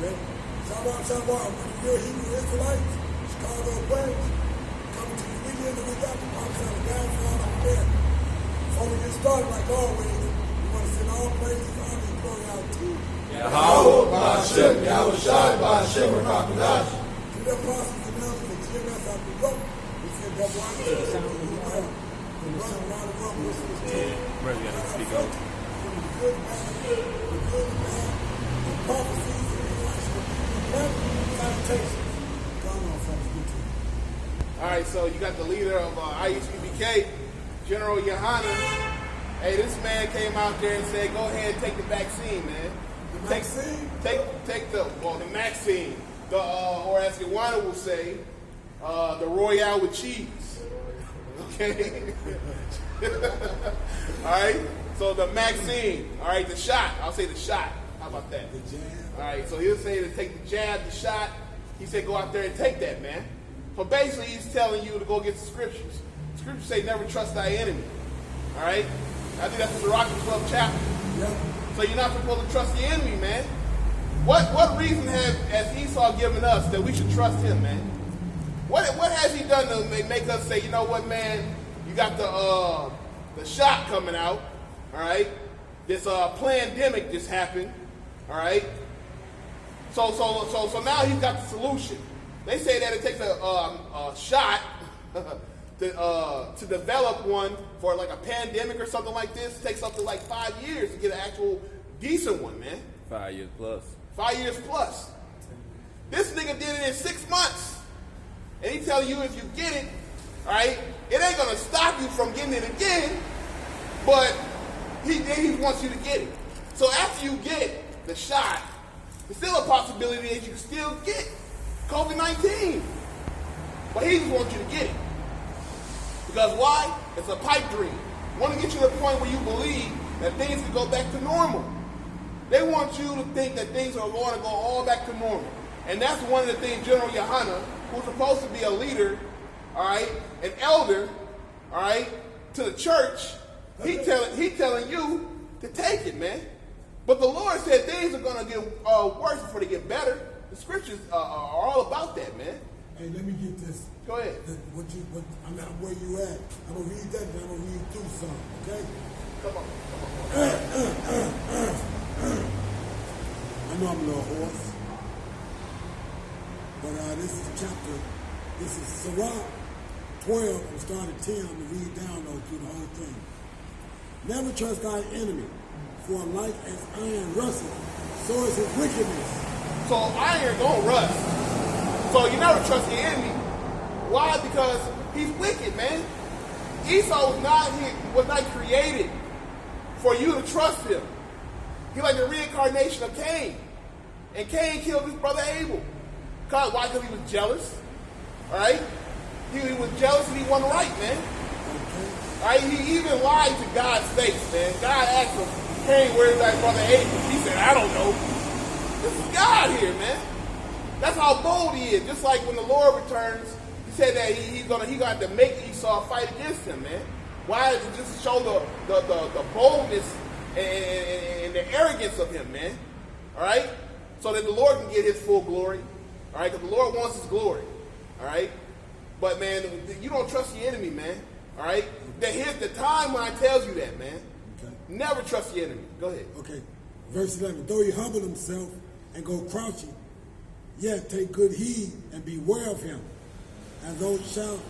Shalom, shalom. We're Hebrew Israelites, Chicago Braves, coming to you weekend and we got the Pakistan downfall of America. Before we get started, like always, we want to send all praises, honor, and glory out to Yahweh, Ba'ashem, Yahweh Shai, Ba'ashem, Rakadash. To the apostles and elders that cheered us out the rope. We send double honor to the world. The brother around the world, listen to the team. Brother, you gotta speak up. The good, the bad, the prophecies, all right, so you got the leader of IHPBK, General Yohanan. Hey, this man came out there and said, "Go ahead and take the vaccine, man. The vaccine? Take the vaccine. Or as Yohanan will say, the Royale with cheese." Okay. All right. So the vaccine. All right, the shot. I'll say the shot. How about that? The jab. All right, so he'll say to take the jab, the shot. He said go out there and take that, man. So basically he's telling you to go get the scriptures. The scriptures say never trust thy enemy. All right? I think that's in the Rocky 12th chapter. Yep. So you're not supposed to trust the enemy, man. What reason has Esau given us that we should trust him, man? What has he done to make us say, you know what, man, you got the shot coming out, all right? This pandemic just happened. All right. So now he's got the solution. They say that it takes a shot to develop one for like a pandemic or something like this. It takes up to like 5 years to get an actual decent one, man. 5 years plus. 5 years plus. This nigga did it in 6 months, and he telling you if you get it, all right, it ain't gonna stop you from getting it again, but he wants you to get it. So after you get the shot, there's still a possibility that you can still get COVID-19. But he just wants you to get it. Because why? It's a pipe dream. They want to get you to the point where you believe that things can go back to normal. They want you to think that things are going to go all back to normal. And that's one of the things General Yohanan, who's supposed to be a leader, all right, an elder, all right, to the church, he telling you to take it, man. But the Lord said things are going to get worse before they get better. The scriptures are all about that, man. Hey, let me get this. Go ahead. I'm not where you at. I'm going to read that and I'm going to read through some, okay? Come on. I know I'm a little hoarse. But this is chapter, this is Sirach 12. I'm starting at 10. I'm going to read down though through the whole thing. Never trust thy enemy. For like as iron rusteth, so is his wickedness. So iron don't rust. So you never trust the enemy. Why? Because he's wicked, man. Esau was not created for you to trust him. He's like the reincarnation of Cain. And Cain killed his brother Abel. Why? Because he was jealous. All right? He was jealous and he wasn't right, man. All right? He even lied to God's face, man. God asked him, Cain, where's thy brother Abel? He said, I don't know. This is God here, man. That's how bold he is. Just like when the Lord returns, he said that he's gonna have to make Esau fight against him, man. Why? Just to show the boldness and the arrogance of him, man. All right? So that the Lord can get his full glory. All right? Because the Lord wants his glory. All right? But, man, you don't trust the enemy, man. All right? Here's the time when I tells you that, man. Never trust the enemy. Go ahead. Okay. Verse 11. Though he humble himself and go crouching, yet take good heed and beware of him. And thou shalt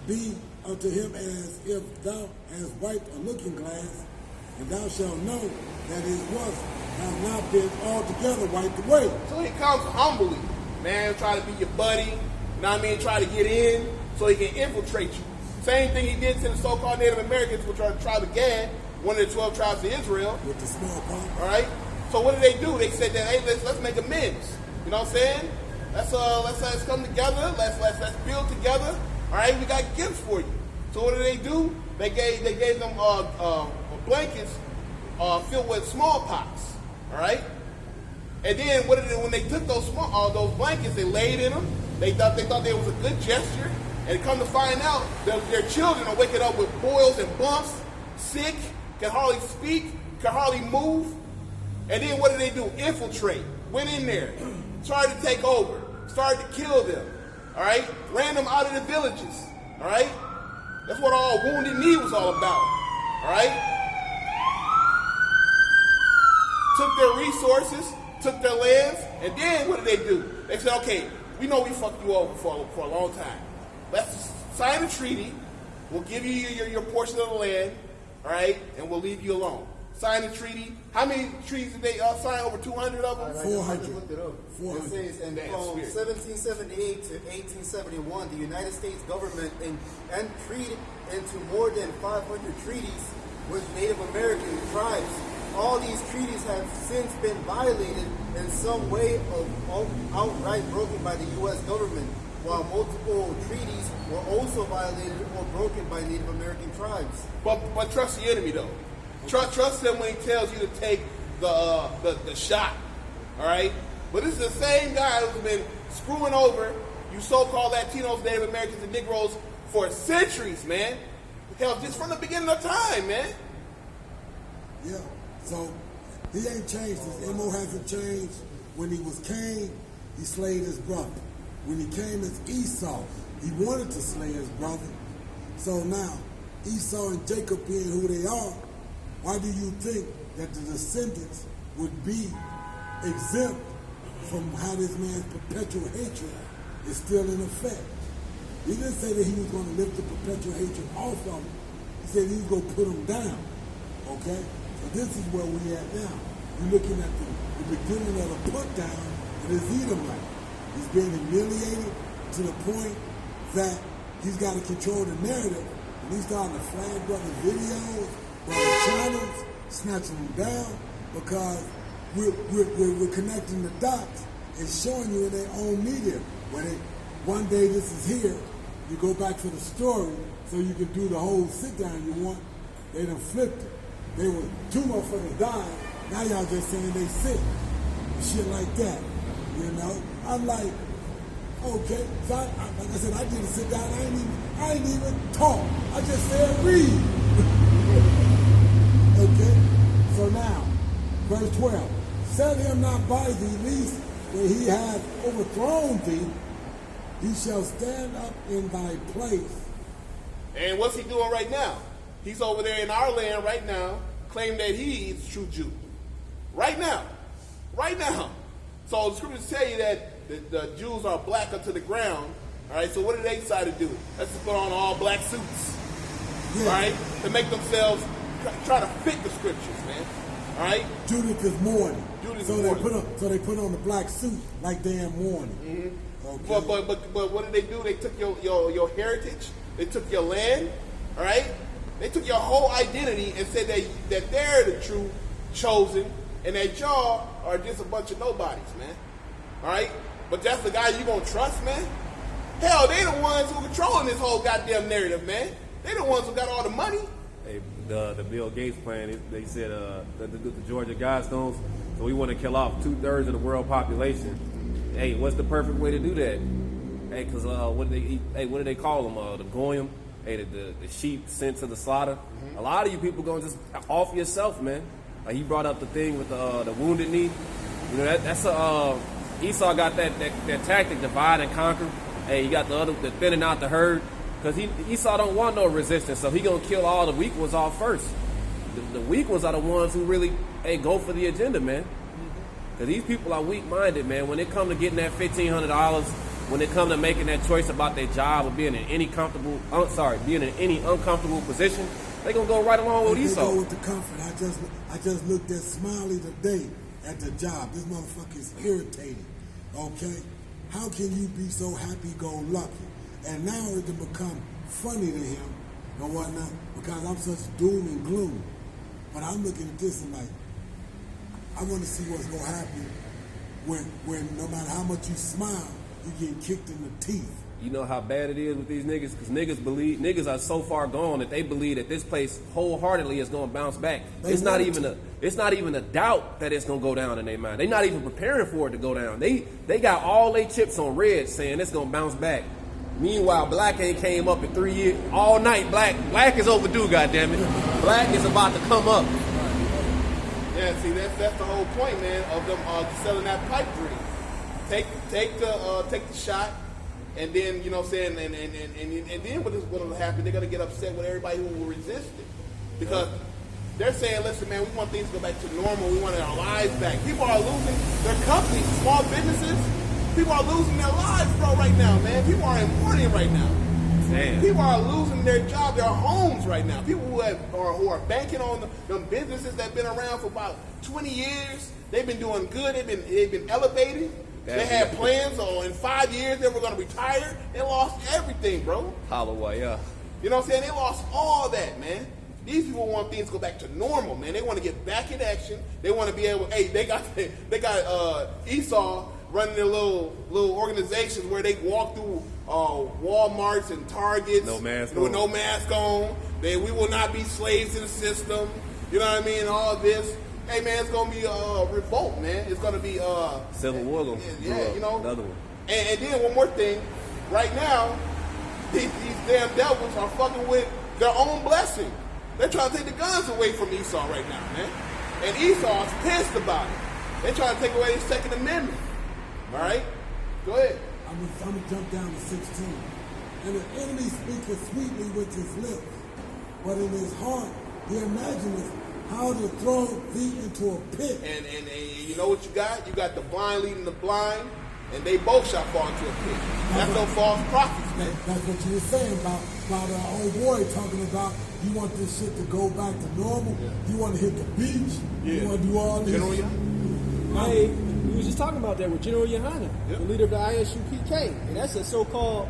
be unto him as if thou hast wiped a looking glass, and thou shalt know that his rust has not been altogether wiped away. So he comes humbly, man, try to be your buddy, you know what I mean, try to get in so he can infiltrate you. Same thing he did to the so-called Native Americans, which are the tribe of Gad, one of the 12 tribes of Israel. With the smallpox. All right? So what did they do? They said that, hey, let's make amends. You know what I'm saying? Let's come together. Let's build together. All right? We got gifts for you. So what did they do? They gave them blankets filled with smallpox. All right? And then what did they, when they took those blankets, they laid in them. They thought they was a good gesture. And come to find out, their children are waking up with boils and bumps, sick, can hardly speak, can hardly move. And then what do? Infiltrate. went in there, tried to take over, started to kill them, all right? Ran them out of the villages, all right? That's what all Wounded Knee was all about, all right? Took their resources, took their lands, and then what did they do? They said, okay, we know we fucked you over for a long time. Let's sign a treaty. We'll give you your portion of the land, all right, and we'll leave you alone. Sign the treaty. How many treaties did they sign? Over 200 of them? 400. Looked it up. 400. It says, and Damn, from spirit. 1778 to 1871, the United States government entered into more than 500 treaties with Native American tribes. All these treaties have since been violated in some way or outright broken by the U.S. government, while multiple treaties were also violated or broken by Native American tribes. But trust the enemy though. Trust him when he tells you to take the shot. All right. But this is the same guy who's been screwing over you so-called Latinos, Native Americans, and Negroes for centuries, man. Hell, just from the beginning of time, man. Yeah. So he ain't changed. His MO hasn't changed. When he was Cain, he slayed his brother. When he came as Esau, he wanted to slay his brother. So now, Esau and Jacob being who they are, why do you think that the descendants would be exempt from how this man's perpetual hatred is still in effect? He didn't say that he was going to lift the perpetual hatred off of him. He said he was going to put him down. Okay? So this is where we at now. You're looking at the beginning of the put down of this Edomite. He's being humiliated to the point that he's got to control the narrative. And he's starting to flag brother videos, brother channels, snatching them down because we're connecting the dots and showing you in their own media. When one day this is here, you go back to the story so you can do the whole sit down you want. They done flipped it. They were 2 motherfuckers dying. Now y'all just saying they sick. Shit like that. You know? I'm like, okay. So like I said, I didn't sit down. I ain't even talk. I just said read. Okay? So now, verse 12. Set him not by thee, least when he hath overthrown thee, he shall stand up in thy place. And what's he doing right now? He's over there in our land right now, claiming that he is a true Jew. Right now. Right now. So the scriptures tell you that the Jews are black unto the ground. All right, so what did they decide to do? Let's just put on all black suits. Yeah. All right, to make themselves try to fit the scriptures, man. All right? Judith is mourning. Judith so is mourning. they put on the black suit like they in mourning. Mm-hmm. Okay. But what did they do? They took your heritage. They took your land. All right? They took your whole identity and said that they're the true chosen and that y'all are just a bunch of nobodies, man. All right? But that's the guy you gonna trust, man? Hell, they the ones who controlling this whole goddamn narrative, man. They the ones who got all the money. Hey, the Bill Gates plan, they said the Georgia Guidestones, so we want to kill off 2/3 of the world population. Hey, what's the perfect way to do that? Hey, because what do they call them? The goyim. Hey, the sheep sent to the slaughter. Mm-hmm. A lot of you people gonna just off yourself, man. Like he brought up the thing with the Wounded Knee. You know that's Esau got that tactic, divide and conquer. Hey, you got the thinning out the herd. Because Esau don't want no resistance, so he gonna kill all the weak ones off first. The weak ones are the ones who really go for the agenda, man. Because these people are weak-minded, man. When it come to getting that $1,500, when it come to making that choice about their job or being in any uncomfortable position, they gonna go right along with Esau. They go with the comfort. I just looked at Smiley today at the job. This motherfucker is irritating. Okay, how can you be so happy-go-lucky? And now it can become funny to him and whatnot because I'm such doom and gloom. But I'm looking at this and like, I want to see what's going to happen when no matter how much you smile, you get kicked in the teeth. You know how bad it is with these niggas? Because niggas are so far gone that they believe that this place wholeheartedly is going to bounce back. It's not even a doubt that it's going to go down in their mind. They're not even preparing for it to go down. They got all their chips on red saying it's going to bounce back. Meanwhile, black ain't came up in 3 years. All night, black is overdue, goddammit. Black is about to come up. Yeah, see, that's the whole point, man, of them selling that pipe dream. Take the shot, and then you know what I'm saying, and then what will happen? They're gonna get upset with everybody who will resist it, because they're saying, listen, man, we want things to go back to normal. We want our lives back. People are losing their companies, small businesses. People are losing their lives, bro, right now, man. People are in mourning right now. Damn. People are losing their job, their homes right now. People who are banking on them businesses that have been around for about 20 years. They've been doing good. They've been elevating. They had plans in 5 years they were going to retire. They lost everything, bro. Holloway, yeah. You know what I'm saying? They lost all that, man. These people want things to go back to normal, man. They want to get back in action. They want to be able. Hey, they got Esau running their little organizations where they walk through Walmarts and Targets no mask with on. no mask on. We will not be slaves to the system. You know what I mean? All this. Hey, man, it's gonna be a revolt, man. It's gonna be Civil War. Yeah, you know. Another one. And then one more thing. Right now, these damn devils are fucking with their own blessing. They're trying to take the guns away from Esau right now, man. And Esau's pissed about it. They're trying to take away his Second Amendment. All right? Go ahead. I'm going to jump down to 16. And the enemy speaketh sweetly with his lips, but in his heart he imagineth how to throw thee into a pit. And you know what you got? You got the blind leading the blind, and they both shall fall into a pit. That's no false prophets, man. That's what you were saying about old boy talking about you want this shit to go back to normal. Yeah. You want to hit the beach. Yeah. You want to do all this. Hey, we was just talking about that with General Yohana, the leader of the ISUPK, and that's a so-called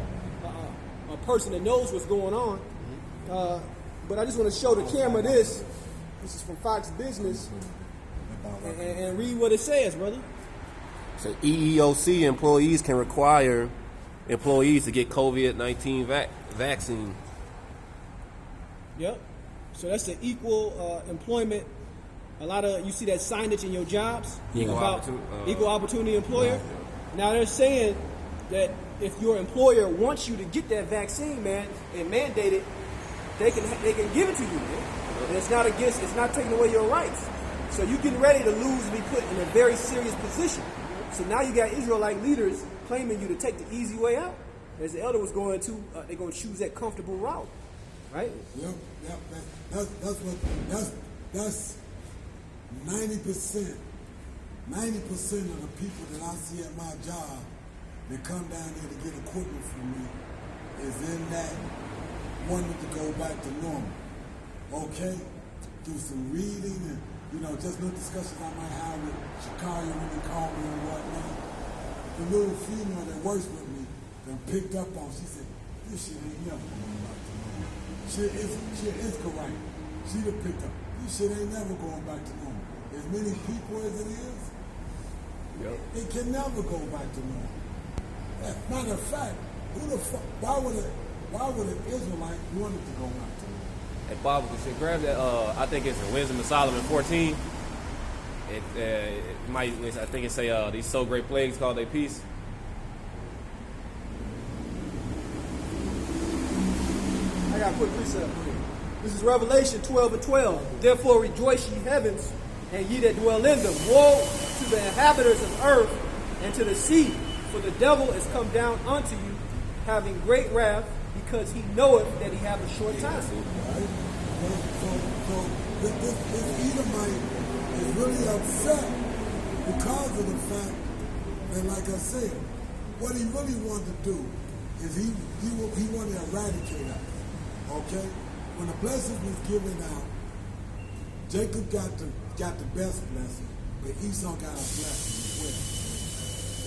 a person that knows what's going on. But I just want to show the camera this. This is from Fox Business, and read what it says, brother. So EEOC employees can require employees to get COVID-19 vaccine. Yep. So that's the equal employment. A lot of you see that signage in your jobs about equal opportunity employer. Now they're saying that if your employer wants you to get that vaccine, man, and mandate it, they can give it to you, man. And it's not taking away your rights. So you're getting ready to lose and be put in a very serious position. So now you got Israelite leaders claiming you to take the easy way out. As the elder was going to, they're going to choose that comfortable route, right? Yep. That's 90%. 90% of the people that I see at my job that come down here to get equipment from me is in that wanting to go back to normal. Okay? Do some reading and, just little discussions I might have with Shakari when they call me and whatnot. The little female that works with me, that picked up on, she said, this shit ain't never going back to normal. Shit is correct. She done picked up. This shit ain't never going back to normal. As many people as it is, it can never go back to normal. Matter of fact, why would an Israelite want it to go back to normal? Hey, Bob, grab that. I think it's in Wisdom of Solomon 14. It might. I think it say these so great plagues called their peace. I got a quick precept here. This is Revelation 12:12. Therefore rejoice, ye heavens, and ye that dwell in them. Woe to the inhabitants of earth and to the sea, for the devil is come down unto you, having great wrath, because he knoweth that he hath a short time. Right? So this Edomite is really upset because of the fact that, like I said, what he really wanted to do is he wanted to eradicate us. Okay? When the blessing was given out, Jacob got the best blessing, but Esau got a blessing as well.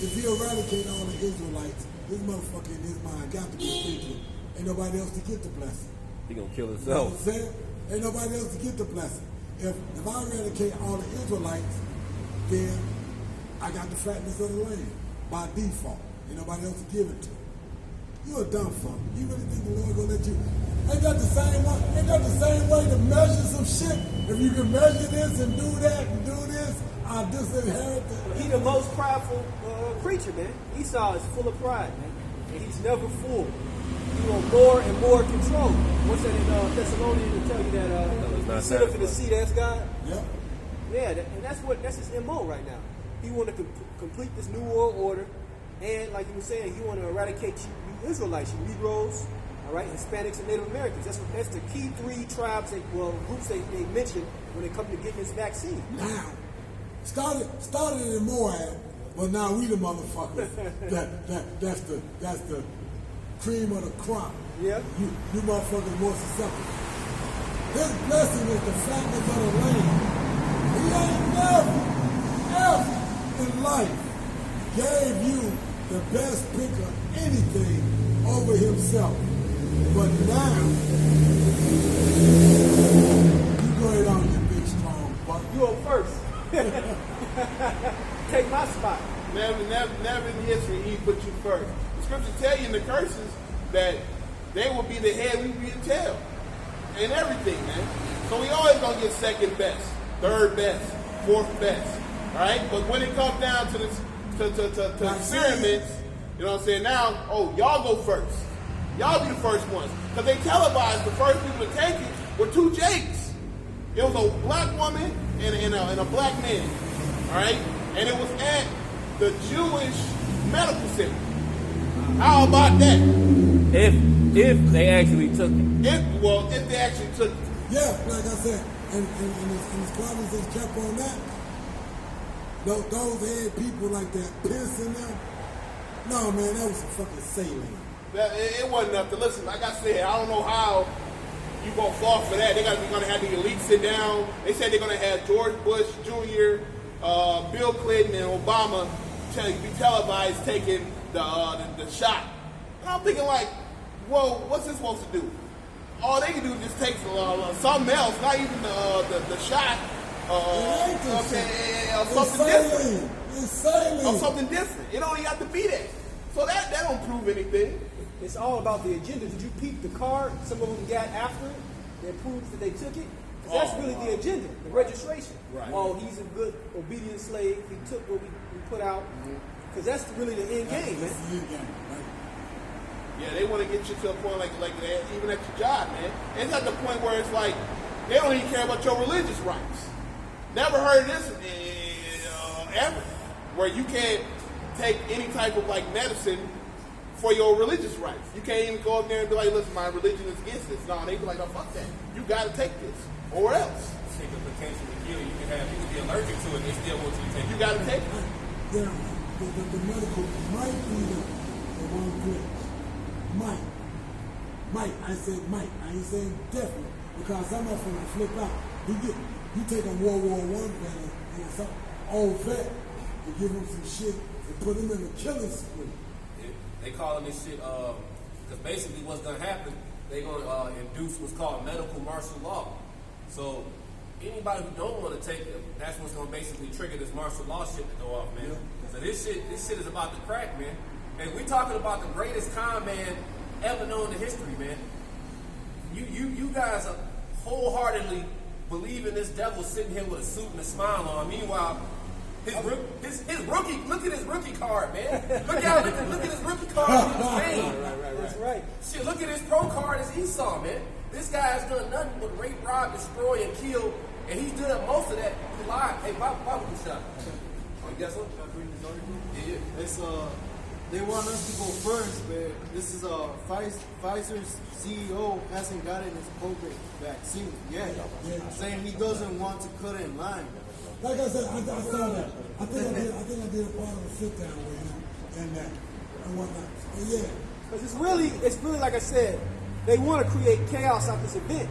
If he eradicate all the Israelites, this motherfucker in his mind got to be thinking, ain't nobody else to get the blessing. He gonna kill You know himself. what I'm saying? Ain't nobody else to get the blessing. If I eradicate all the Israelites, then I got the fatness of the land by default. Ain't nobody else to give it to. You're a dumb fuck. You really think the Lord gonna let you? Ain't that the same one? Ain't that the same way to measure some shit? If you can measure this and do that and do this, I'll disinherit that. He the most prideful creature, man. Esau is full of pride, man, and he's never full. He want more and more control. What's that in Thessalonians to tell you that consider for the seed as God? Yep. Yeah, and that's his MO right now. He want to complete this new world order, and like you were saying, he want to eradicate you Israelites, you Negroes, all right, Hispanics and Native Americans. That's the key three tribes, groups they mentioned when it comes to getting this vaccine. Now, started in Moab, but now we the motherfuckers. That's the cream of the crop. Yeah. You motherfuckers more susceptible. His blessing is the fatness of the land. He ain't never, ever in life gave you the best pick of anything over himself. But now, you go ahead on, you big strong buck. You up first. Take my spot. Never in history he put you first. The scriptures tell you in the curses that they will be the head, we be the tail. And everything, man. So we always gonna get second best, third best, fourth best. Alright? But when it comes down to this to experiments, you know what I'm saying? Now, y'all go first. Y'all be the first ones. Because they televised the first people to take it were two Jakes. It was a black woman and a black man. Alright? And it was at the Jewish medical center. How about that? If they actually took it. If they actually took it. Yeah, like I said, and as Columbus just kept on that, those head people like that pissing them. No, man, that was a fucking saline. It wasn't nothing. Listen, like I said, I don't know how you gonna fall for that. They're gonna have the elite sit down. They said they're gonna have George Bush Jr., Bill Clinton, and Obama be televised taking the shot. And I'm thinking like, whoa, what's this supposed to do? All they can do is just take something else, not even the shot. Something different. It's saline. Or something different. It don't even have to be that. So that don't prove anything. It's all about the agenda. Did you peep the card some of them got after it that proves that they took it? Because that's really the agenda, the registration. Right. Oh, he's a good obedient slave. He took what we put out. Because that's really the end game, man. That's the end game, right? Yeah, they want to get you to a point like that, even at your job, man. And it's at the point where it's like, they don't even care about your religious rights. Never heard of this ever. Where you can't take any type of like medicine for your religious rights. You can't even go up there and be like, listen, my religion is against this. No, they be like, oh, fuck that. You got to take this, or else. It could potentially kill you. You can be allergic to it. They still want you to take it. You got to take it. Yeah, the medical might be the one glitch. Might. I said might. I ain't saying definitely. Because some of them flip out. You take a World War I veteran and some old vet and give him some shit and put him in a killing spree. They calling this shit, because basically what's going to happen, they're going to induce what's called medical martial law. So anybody who don't want to take it, that's what's going to basically trigger this martial law shit to go off, man. Yeah. So this shit is about to crack, man. And we're talking about the greatest con man ever known in history, man. You guys are wholeheartedly believing this devil sitting here with a suit and a smile on. Meanwhile, his rookie, look at his rookie card, man. Look at his rookie card in his name. That's right. Shit, look at his pro card as Esau, man. This guy has done nothing but rape, rob, destroy, and kill, and he's done most of that live. Hey, Bob shot. Oh, you got something? Yeah. It's they want us to go first, but this is Pfizer's CEO hasn't gotten his COVID vaccine yet, saying he doesn't want to cut in line. Like I said, I saw that. I think I did a part of a sit down with him and that and whatnot. But yeah. Because it's really like I said, they want to create chaos out this event.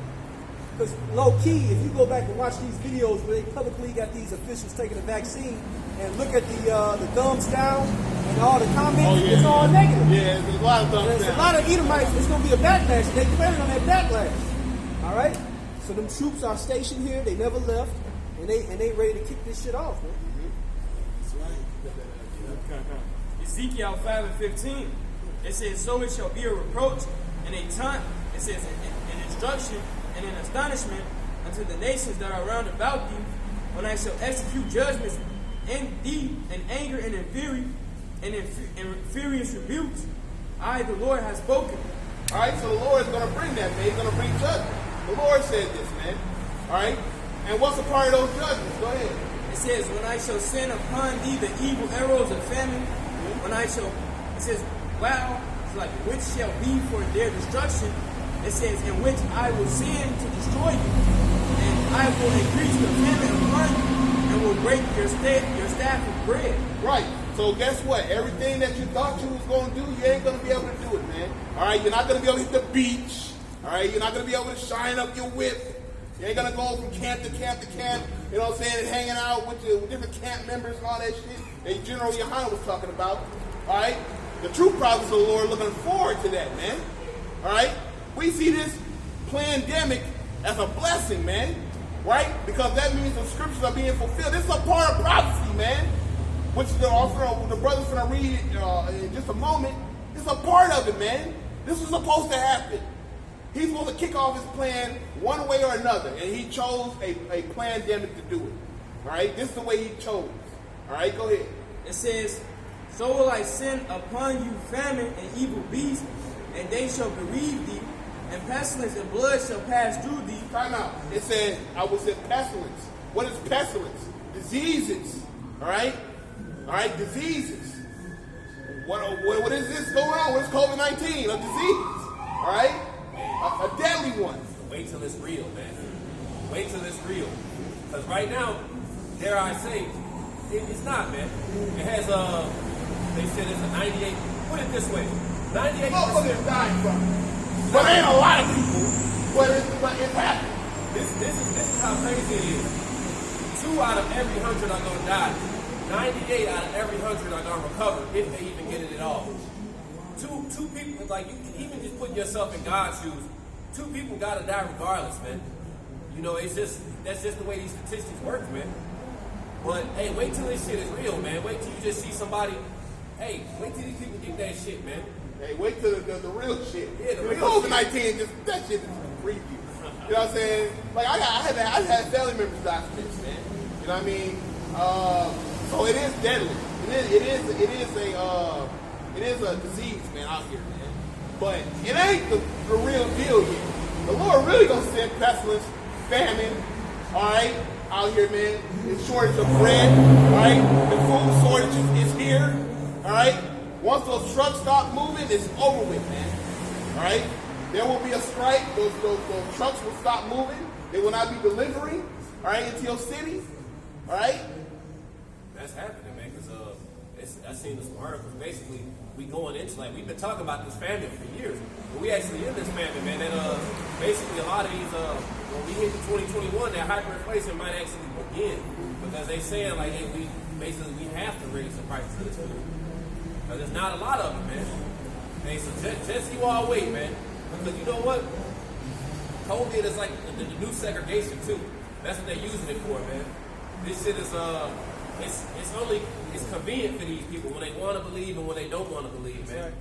Because low key, if you go back and watch these videos where they publicly got these officials taking the vaccine and look at the thumbs down and all the comments, it's all negative. Yeah, there's a lot of thumbs down. There's a lot of Edomites. It's going to be a backlash. They planning on that backlash. All right. So them troops are stationed here. They never left, and they ready to kick this shit off, man. That's right. Ezekiel 5:15. It says, "So it shall be a reproach and a taunt." It says, "An instruction and an astonishment unto the nations that are round about thee, when I shall execute judgments in thee, in anger and in fury, and in furious rebukes. I, the Lord, have spoken." All right, so the Lord is going to bring that, man. He's going to bring judgment. The Lord said this, man. All right? And what's a part of those judgments? Go ahead. It says, when I shall send upon thee the evil arrows of famine, when I shall, it says, wow, it's like, which shall be for their destruction. It says, in which I will send to destroy you, and I will increase the famine upon you, and will break your staff of bread. Right. So guess what? Everything that you thought you was going to do, you ain't going to be able to do it, man. All right? You're not going to be able to hit the beach. All right? You're not going to be able to shine up your whip. You ain't going to go from camp to camp to camp, you know what I'm saying, and hanging out with different camp members and all that shit that General Yohana was talking about. All right? The true prophets of the Lord are looking forward to that, man. All right? We see this pandemic as a blessing, man. Right? Because that means the scriptures are being fulfilled. This is a part of prophecy, man. Which the brother's going to read in just a moment. It's a part of it, man. This was supposed to happen. He's supposed to kick off his plan one way or another. And he chose a pandemic to do it. All right? This is the way he chose. All right? Go ahead. It says, so will I send upon you famine and evil beasts, and they shall bereave thee, and pestilence and blood shall pass through thee. Time out. It said, I will send pestilence. What is pestilence? Diseases. All right? All right? Diseases. What is this going on? What is COVID-19? A disease. All right? A deadly one. Wait till it's real, man. Wait till it's real. Because right now, dare I say, it's not, man. It has they said it's a 98, put it this way, 98%. Motherfuckers dying from it. But ain't a lot of people, but it's happening. This is how crazy it is. 2 out of every 100 are going to die. 98 out of every 100 are going to recover if they even get it at all. Two people, like, you can even just put yourself in God's shoes. 2 people got to die regardless, man. You know, that's just the way these statistics work, man. But, hey, wait till this shit is real, man. Wait till you just see somebody, hey, wait till these people get that shit, man. Hey, wait till the real shit. Yeah, the real COVID-19, just that shit is a preview. You know what I'm saying? Like I had family members die from this, man. You know what I mean? So it is deadly. It is a disease, man, out here, man. But it ain't the real deal yet. The Lord really gonna send pestilence, famine, all right, out here, man. There's shortage of bread, all right. The food shortage is here, all right. Once those trucks stop moving, it's over with, man. All right? There will be a strike. Those trucks will stop moving. They will not be delivering, all right, into your city. All right? That's happening, man, because I seen some articles. Basically, we going into, like, we've been talking about this famine for years, but we actually in this famine, man. And basically, a lot of these, when we hit 2021, that hyperinflation might actually begin, because they saying, like, hey, we have to raise the prices of this food. Because there's not a lot of them, man. Hey, so just you all wait, man. Because you know what? COVID is like the new segregation, too. That's what they're using it for, man. This shit is, it's convenient for these people when they want to believe and when they don't want to believe, man. Right.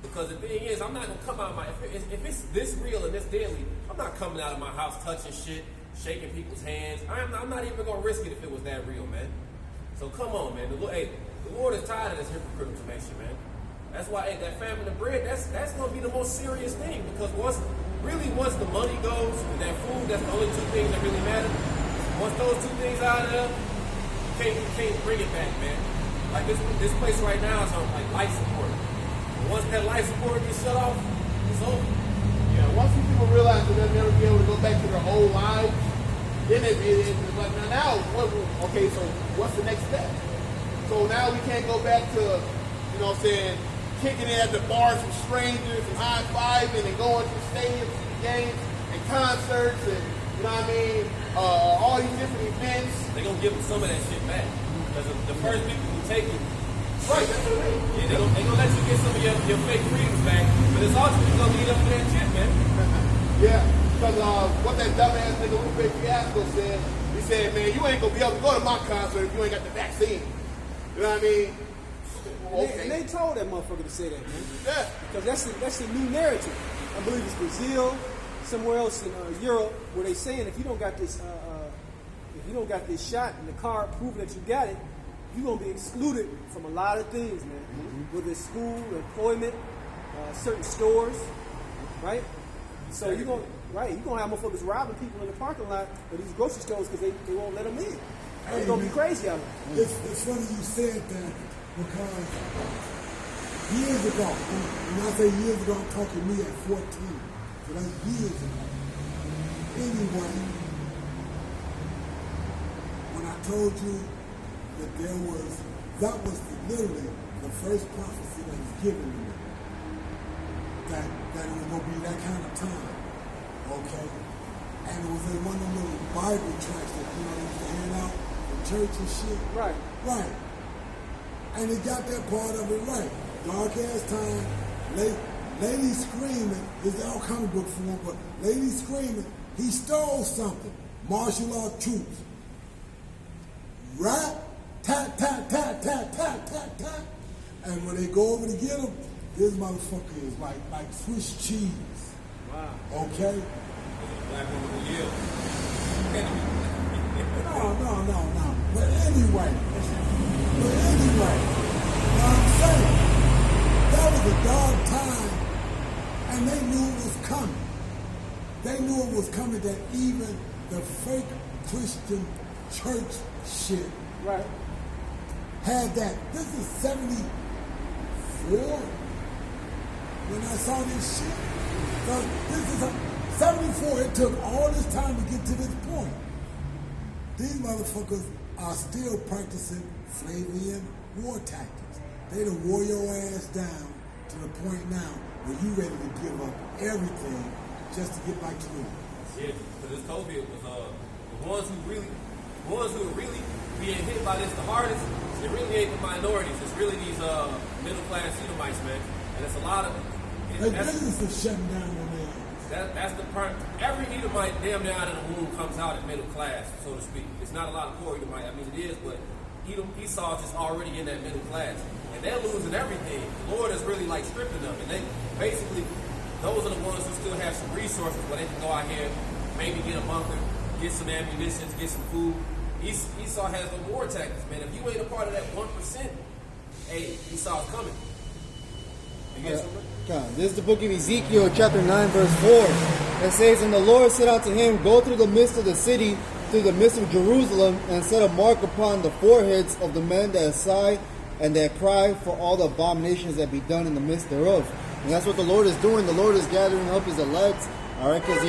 Because the thing is, I'm not going to come out of my, if it's this real and this deadly, I'm not coming out of my house touching shit, shaking people's hands. I'm not even going to risk it if it was that real, man. So come on, man. The Lord is tired of this hypocritical information, man. That's why, hey, that famine of bread, that's going to be the most serious thing. Because once the money goes and that food, that's the only 2 things that really matter. Once those 2 things out of there, you can't bring it back, man. Like this place right now is on like life support. And once that life support gets shut off, it's over. Yeah, once these people realize that they'll never be able to go back to their old lives, then it's like, now, okay, so what's the next step? So now we can't go back to, you know what I'm saying, kicking it at the bars with strangers and high-fiving and going to stadiums and games and concerts and, you know what I mean, all these different events. They're going to give them some of that shit back. Because the first people who take it, right, that's what I mean. Yeah, they're going to let you get some of your fake freedoms back, but it's ultimately going to lead up to that shit, man. Yeah, because what that dumbass nigga Lupe Fiasco said, he said, man, you ain't going to be able to go to my concert if you ain't got the vaccine. You know what I mean? Okay. And they told that motherfucker to say that, man. Yeah. Because that's the new narrative. I believe it's Brazil, somewhere else in Europe, where they saying if you don't got this shot and the card proving that you got it, you're gonna be excluded from a lot of things, man. Mm-hmm. Whether it's school, employment, certain stores, right? So you're Right, you're going to have motherfuckers robbing people in the parking lot of these grocery stores because they won't let them in. It's going to be crazy out there. It's funny you said that because years ago, and when I say years ago, I'm talking me at 14. So that's years ago. Anyway, when I told you that that was literally the first prophecy that was given to me. That it was going to be that kind of time. Okay? And it was in one of the little Bible tracts that, they used to hand out in church and shit. Right. Right. And it got that part of it right. Dark ass time, lady screaming, there's all comic book form, but lady screaming, he stole something. Martial art troops. Rat, tat, tat, tat, tat, tat, tat, tat. And when they go over to get him, this motherfucker is like Swiss cheese. Wow. Okay? Black woman who yelled. No. But anyway, I'm saying, that was a dark time, and they knew it was coming. They knew it was coming, that even the fake Christian church shit Right. had that. This is 74 when I saw this shit. So this is 74. It took all this time to get to this point. These motherfuckers are still practicing Flavian war tactics. They done wore your ass down to the point now where you ready to give up everything just to get back to normal. Yeah, because this COVID was the ones who are really being hit by this the hardest. It really ain't the minorities. It's really these middle class Edomites, man. And it's a lot of. Their business is shutting down on their ass. That's the part. Every Edomite damn near out of the womb comes out as middle class, so to speak. It's not a lot of poor Edomite. I mean, it is, but Esau's just already in that middle class, and they're losing everything. The Lord is really like stripping them, and they basically those are the ones who still have some resources where they can go out here, maybe get a bunker, get some ammunition, get some food. Esau has the war tactics, man. If you ain't a part of that 1%, hey, Esau's coming. You get something? This is the book of Ezekiel, chapter 9, verse 4. It says, "And the Lord said unto him, Go through the midst of the city, through the midst of Jerusalem, and set a mark upon the foreheads of the men that sigh and that cry for all the abominations that be done in the midst thereof." And that's what the Lord is doing. The Lord is gathering up his elect. All right, because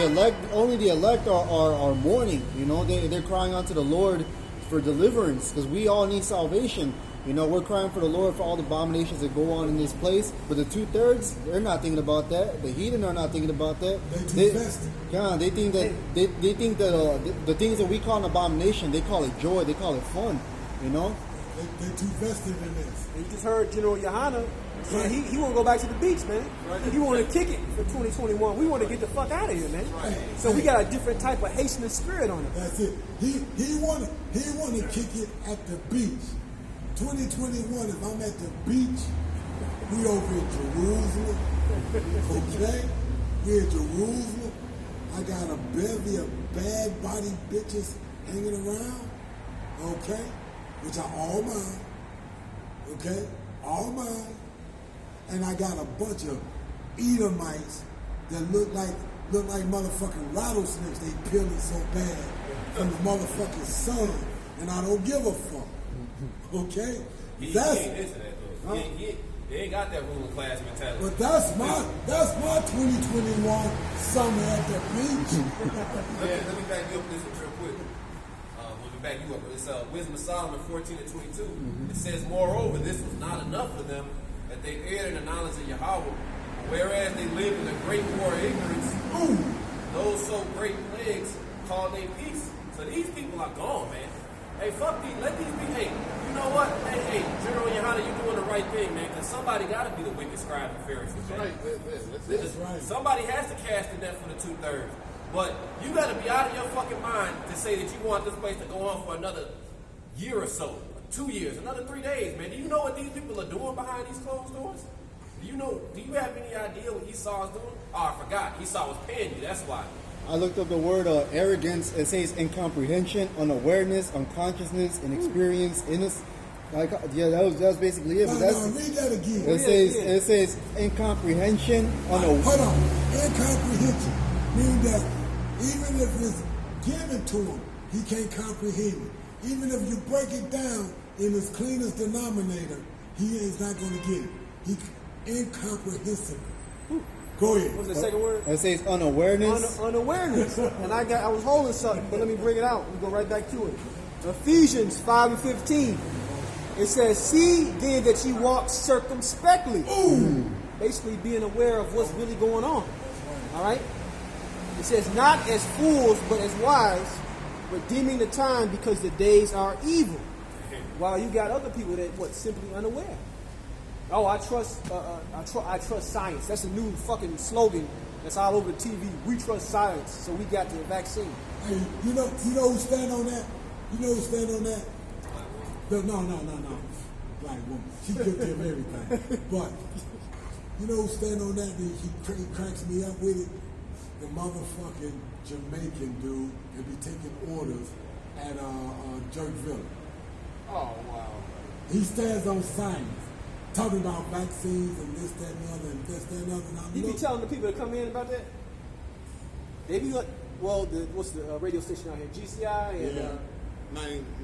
only the elect are mourning. They're crying unto the Lord for deliverance, because we all need salvation. We're crying for the Lord for all the abominations that go on in this place. But the 2/3, they're not thinking about that. The heathen are not thinking about that. They're too vested. God, they think that the things that we call an abomination, they call it joy. They call it fun. They're too vested in this. And you just heard General Yohana say he want to go back to the beach, man. He want to kick it for 2021. We want to get the fuck out of here, man. So we got a different type of hastening spirit on it. That's it. He wanted to kick it at the beach. 2021, if I'm at the beach, we over in Jerusalem. Okay? We in Jerusalem. I got a bevy of bad body bitches hanging around. Okay? Which are all mine. Okay? All mine. And I got a bunch of Edomites that look like motherfucking rattlesnakes. They peeling so bad from the motherfucking sun. And I don't give a fuck. Okay? He That's ain't into that though. He ain't got that ruling class mentality. But that's my 2021 summer at the beach. Let me back you up this real quick. Let me back you up. It's Wisdom of Solomon 14:22. It says, "Moreover, this was not enough for them, that they erred in the knowledge of Yahweh, whereas they lived in a great war of ignorance. Those so great plagues called they peace." So these people are gone, man. Hey, fuck these. Let these be. Hey, you know what? Hey, General Yohana, you doing the right thing, man. Because somebody got to be the wicked scribe and Pharisees. Man. That's right. Somebody has to cast the net for the 2/3. But you got to be out of your fucking mind to say that you want this place to go on for another year or so, 2 years, another 3 days, man. Do you know what these people are doing behind these closed doors? Do you have any idea what Esau is doing? Oh, I forgot. Esau was paying you. That's why. I looked up the word arrogance. It says incomprehension, unawareness, unconsciousness, inexperience, innocence. That was basically it. But No, read that again. it says incomprehension, Hold on. Incomprehension. Meaning that even if it's given to him, he can't comprehend it. Even if you break it down in his cleanest denominator, he is not going to get it. He incomprehensible. Go ahead. What's the second word? It says unawareness. Unawareness. And I was holding something, but let me bring it out. We go right back to it. Ephesians 5:15. It says, "See then that ye walk circumspectly." Ooh. Basically being aware of what's really going on. All right? It says, "Not as fools, but as wise, redeeming the time because the days are evil." While you got other people that simply unaware. Oh, I trust science. That's a new fucking slogan that's all over the TV. We trust science, so we got the vaccine. Hey, you know who stand on that? You know who stand on that? No. Black woman. She could give everything. But you know who stand on that? He cracks me up with it. The motherfucking Jamaican dude that be taking orders at Jerkville. Oh, wow. He stands on science, talking about vaccines and this, that, and the other, and this, that, and the other. And You be telling the people that come in about that? They be like, well, what's the radio station out here? GCI and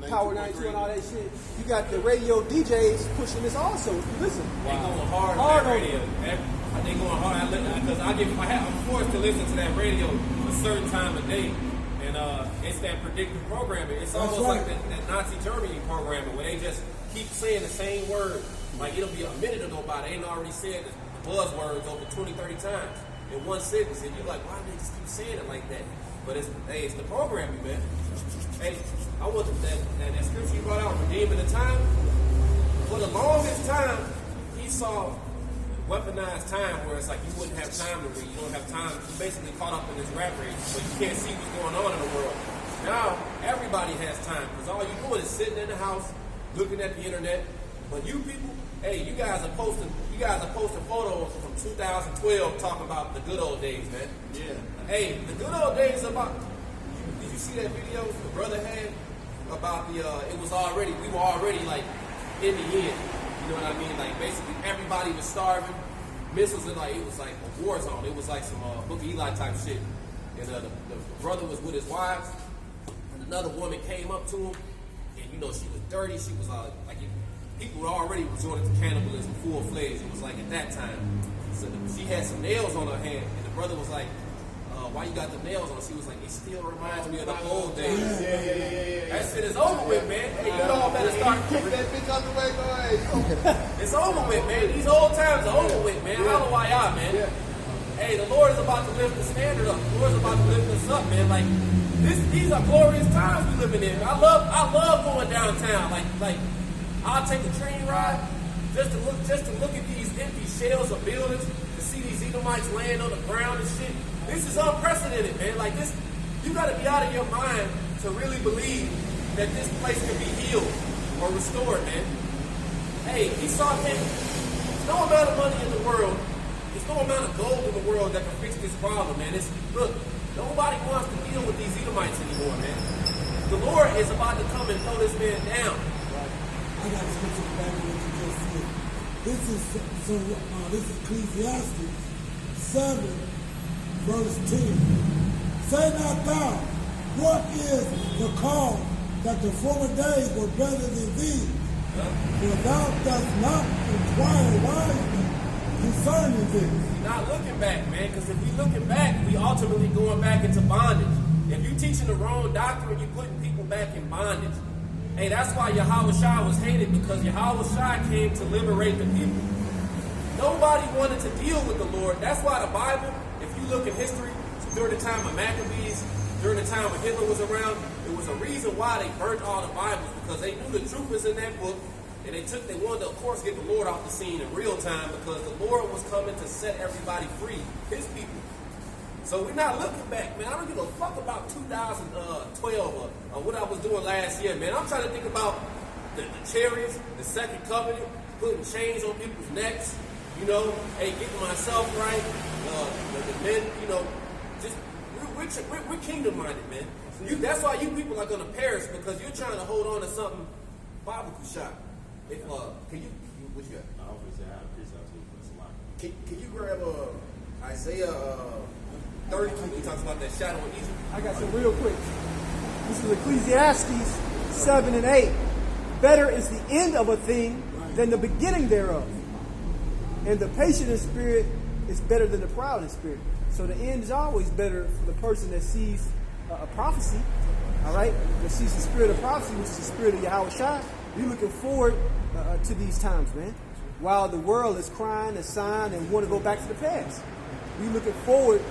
Power 92 and all that shit. You got the radio DJs pushing this also. If you listen, They going hard Hard on that on radio. They going hard because I'm forced to listen to that radio a certain time of day, and it's that predictive programming. It's almost right. like that Nazi Germany programming where they just keep saying the same word. Like it'll be a minute to go by. They ain't already said the buzzwords over 20, 30 times in one sentence, and you're like, why do they just keep saying it like that? But it's the programming, man. Hey, I want that scripture you brought out, redeeming the time. For the longest time, he saw weaponized time where it's like you wouldn't have time to read. You don't have time. You basically caught up in this rat race, but you can't see what's going on in the world. Now, everybody has time because all you're doing is sitting in the house, looking at the internet. But you people, hey, you guys are posting photos from 2012 talking about the good old days, man. Yeah. Hey, the good old days about. Did you see that video the brother had about we were already like in the end. You know what I mean? Like basically everybody was starving. Missiles and it was like a war zone. It was like some Book of Eli type shit. And the brother was with his wives, and another woman came up to him, and she was dirty. She was people were already resorting to cannibalism full fledged. It was like at that time. So she had some nails on her hand, and the brother was like, "Why you got the nails on?" She was like, "It still reminds me of the old days." Yeah. That shit is over with, man. Hey, you all better start. Kick that bitch out the way, go ahead. It's over with, man. These old times are over with, man. Hallelujah, man. Yeah. Hey, the Lord is about to lift the standard up. The Lord is about to lift us up, man. Like these are glorious times we living in. I love going downtown. Like I'll take a train ride just to look at these empty shells of buildings, to see these Edomites laying on the ground and shit. This is unprecedented, man. Like this, you got to be out of your mind to really believe that this place can be healed or restored, man. Hey, Esau can't. There's no amount of money in the world. There's no amount of gold in the world that can fix this problem, man. Look, nobody wants to deal with these Edomites anymore, man. The Lord is about to come and throw this man down. I got to switch it back to what you just said. This is Ecclesiastes 7, verse 10. Say not thou, what is the cause that the former days were better than these? For thou dost not inquire wisely concerning this. We're not looking back, man, because if we're looking back, we ultimately going back into bondage. If you're teaching the wrong doctrine, you're putting people back in bondage. Hey, that's why Yahweh Shai was hated, because Yahweh Shai came to liberate the people. Nobody wanted to deal with the Lord. That's why the Bible, if you look at history, during the time of Maccabees, during the time when Hitler was around, it was a reason why they burnt all the Bibles, because they knew the truth was in that book, and they wanted to, of course, get the Lord off the scene in real time, because the Lord was coming to set everybody free, his people. So we're not looking back, man. I don't give a fuck about 2012 or what I was doing last year, man. I'm trying to think about the chariots, the second covenant, putting chains on people's necks, hey, getting myself right, the men, just we're kingdom-minded, man. That's why you people are gonna perish, because you're trying to hold on to something biblical shot. What you got? Can you grab Isaiah 30? talks about that shadow of Egypt. I got some real quick. This is Ecclesiastes 7 and 8. Better is the end of a thing than the beginning thereof. And the patient in spirit is better than the proud in spirit. So the end is always better for the person that sees a prophecy, all right? That sees the spirit of prophecy, which is the spirit of Yahweh Shai. We're looking forward to these times, man. While the world is crying and sighing and want to go back to the past. We're looking forward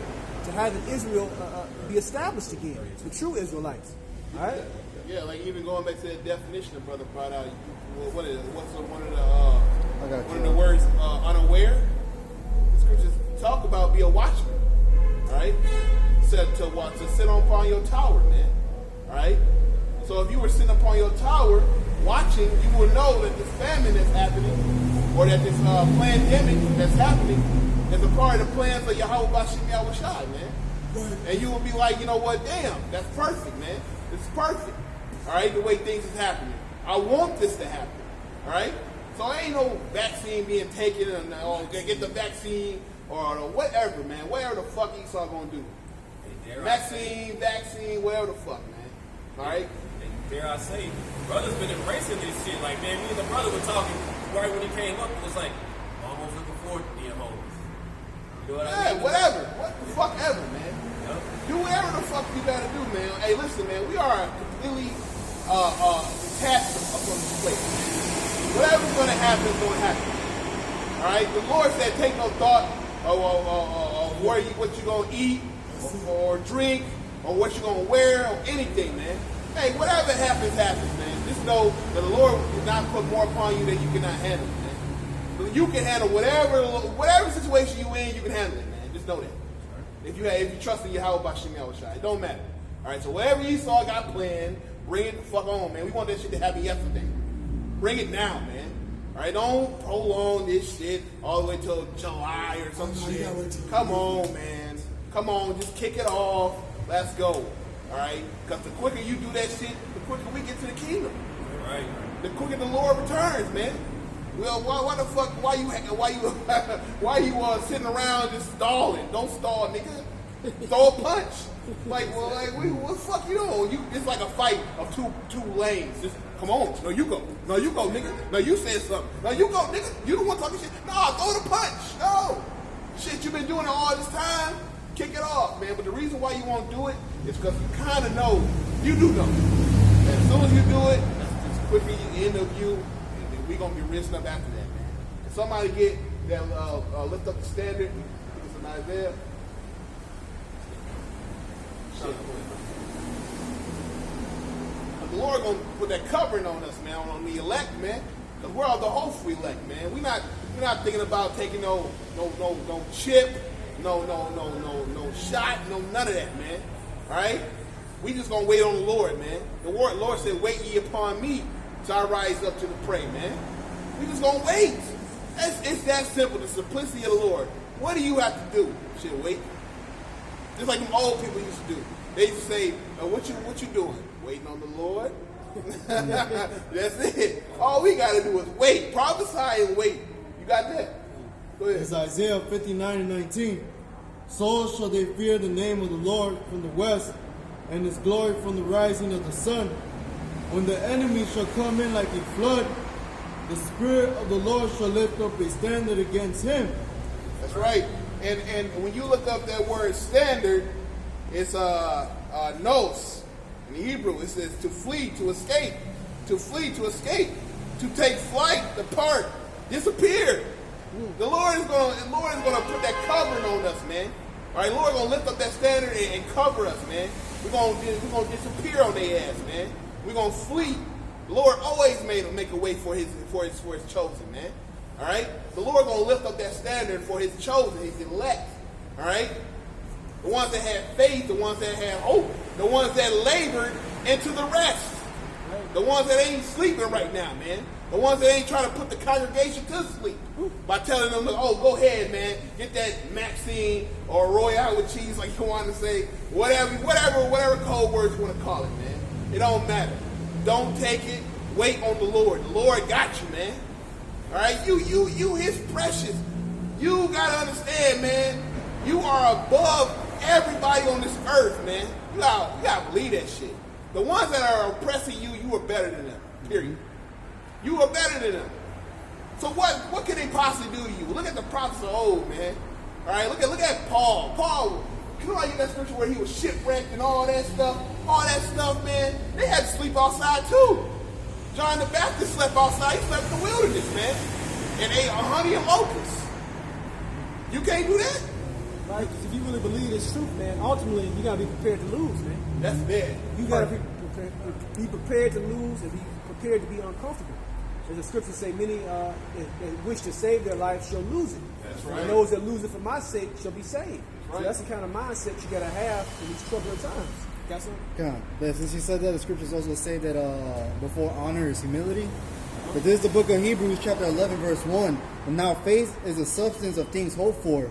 to having Israel be established again, the true Israelites. All right? Yeah, like even going back to that definition the brother brought out. What is it? What's one of the words? Unaware. The scriptures talk about be a watchman. All right, said to sit upon your tower, man. All right. So if you were sitting upon your tower watching, you will know that this famine that's happening, or that this pandemic that's happening, is a part of the plans of Yahweh Bashim Yahweh Shai, man. Right. And you will be like, you know what? Damn, that's perfect, man. It's perfect. All right, the way things is happening. I want this to happen. All right. So ain't no vaccine being taken, or get the vaccine, or whatever, man. Whatever the fuck Esau gonna do. Vaccine, whatever the fuck, man. All right. Dare I say, brother's been embracing this shit. Like, man, me and the brother were talking right when it came up. It was like, almost looking forward to being homeless. You know what I mean? Whatever. What the fuck ever, man. Yep. Do whatever the fuck you gotta do, man. Hey, listen, man. We are completely detached from this place. Whatever's gonna happen is gonna happen. All right. The Lord said, take no thought of what you gonna eat or drink or what you gonna wear or anything, man. Hey, whatever happens, man. Just know that the Lord will not put more upon you than you cannot handle, man. But you can handle whatever situation you in, you can handle it, man. Just know that. If you trust in Yahweh Bashim Yahweh Shai, it don't matter. All right, so whatever Esau got planned, bring it the fuck on, man. We want that shit to happen yesterday. Bring it now, man. All right, don't prolong this shit all the way till July or some shit. Come on, man. Come on, just kick it off. Let's go. All right, because the quicker you do that shit, the quicker we get to the kingdom. Right. The quicker the Lord returns, man. Well, why the fuck? Why you sitting around just stalling? Don't stall, nigga. Throw a punch. Like, well, what the fuck you doing? It's like a fight of two lanes. Just come on. No, you go. No, you go, nigga. No, you said something. No, you go, nigga. You the one talking shit. No, throw the punch. No. Shit, you been doing it all this time. Kick it off, man. But the reason why you won't do it is because you kind of know. You do know. And as soon as you do it, that's just quickly the end of you. And we're going to be risen up after that, man. If somebody get that, lift up the standard, it's an Isaiah. But the Lord going to put that covering on us, man, on the elect, man. Because we're all the hopeful elect, man. We're not thinking about taking no chip. No shot, none of that, man. All right? We just gonna wait on the Lord, man. The Lord said, wait ye upon me till I rise up to the prey, man. We just gonna wait. It's that simple, the simplicity of the Lord. What do you have to do? Shit, wait. Just like them old people used to do. They used to say, what you doing? Waiting on the Lord? That's it. All we gotta do is wait. Prophesy and wait. You got that? Go ahead. It's Isaiah 59:19. So shall they fear the name of the Lord from the west, and his glory from the rising of the sun. When the enemy shall come in like a flood, the Spirit of the Lord shall lift up a standard against him. That's right. And when you look up that word standard, it's nos. In Hebrew, it says to flee, to escape. To flee, to escape. To take flight, depart, disappear. The Lord is gonna put that covering on us, man. All right, Lord gonna lift up that standard and cover us, man. We're gonna disappear on their ass, man. We're gonna flee. The Lord always make a way for his chosen, man. All right, the Lord gonna lift up that standard for his chosen, his elect. All right, the ones that had faith, the ones that had hope, the ones that labored into the rest, the ones that ain't sleeping right now, man. The ones that ain't trying to put the congregation to sleep by telling them, oh, go ahead, man, get that Maxine or Royale with cheese, like you want to say, whatever code words you want to call it, man. It don't matter. Don't take it. Wait on the Lord. The Lord got you, man. All right, you, his precious. You gotta understand, man. You are above everybody on this earth, man. You gotta believe that shit. The ones that are oppressing you, you are better than them. Period. You are better than them. So what can they possibly do to you? Look at the prophets of old, man. All right, look at Paul. Paul, you know how you get that scripture where he was shipwrecked and all that stuff? All that stuff, man. They had to sleep outside too. John the Baptist slept outside. He slept in the wilderness, man. And ate honey and locusts. You can't do that? Right? Because if you really believe this truth, man, ultimately you gotta be prepared to lose, man. That's bad. You gotta be prepared to lose and be prepared to be uncomfortable. As the scriptures say, many that wish to save their life shall lose it. That's right. And those that lose it for my sake shall be saved. Right. So that's the kind of mindset you gotta have in these troubling times. Got something? Yeah, but since you said that, the scriptures also say that before honor is humility. But this is the book of Hebrews, chapter 11, verse 1. And now faith is the substance of things hoped for,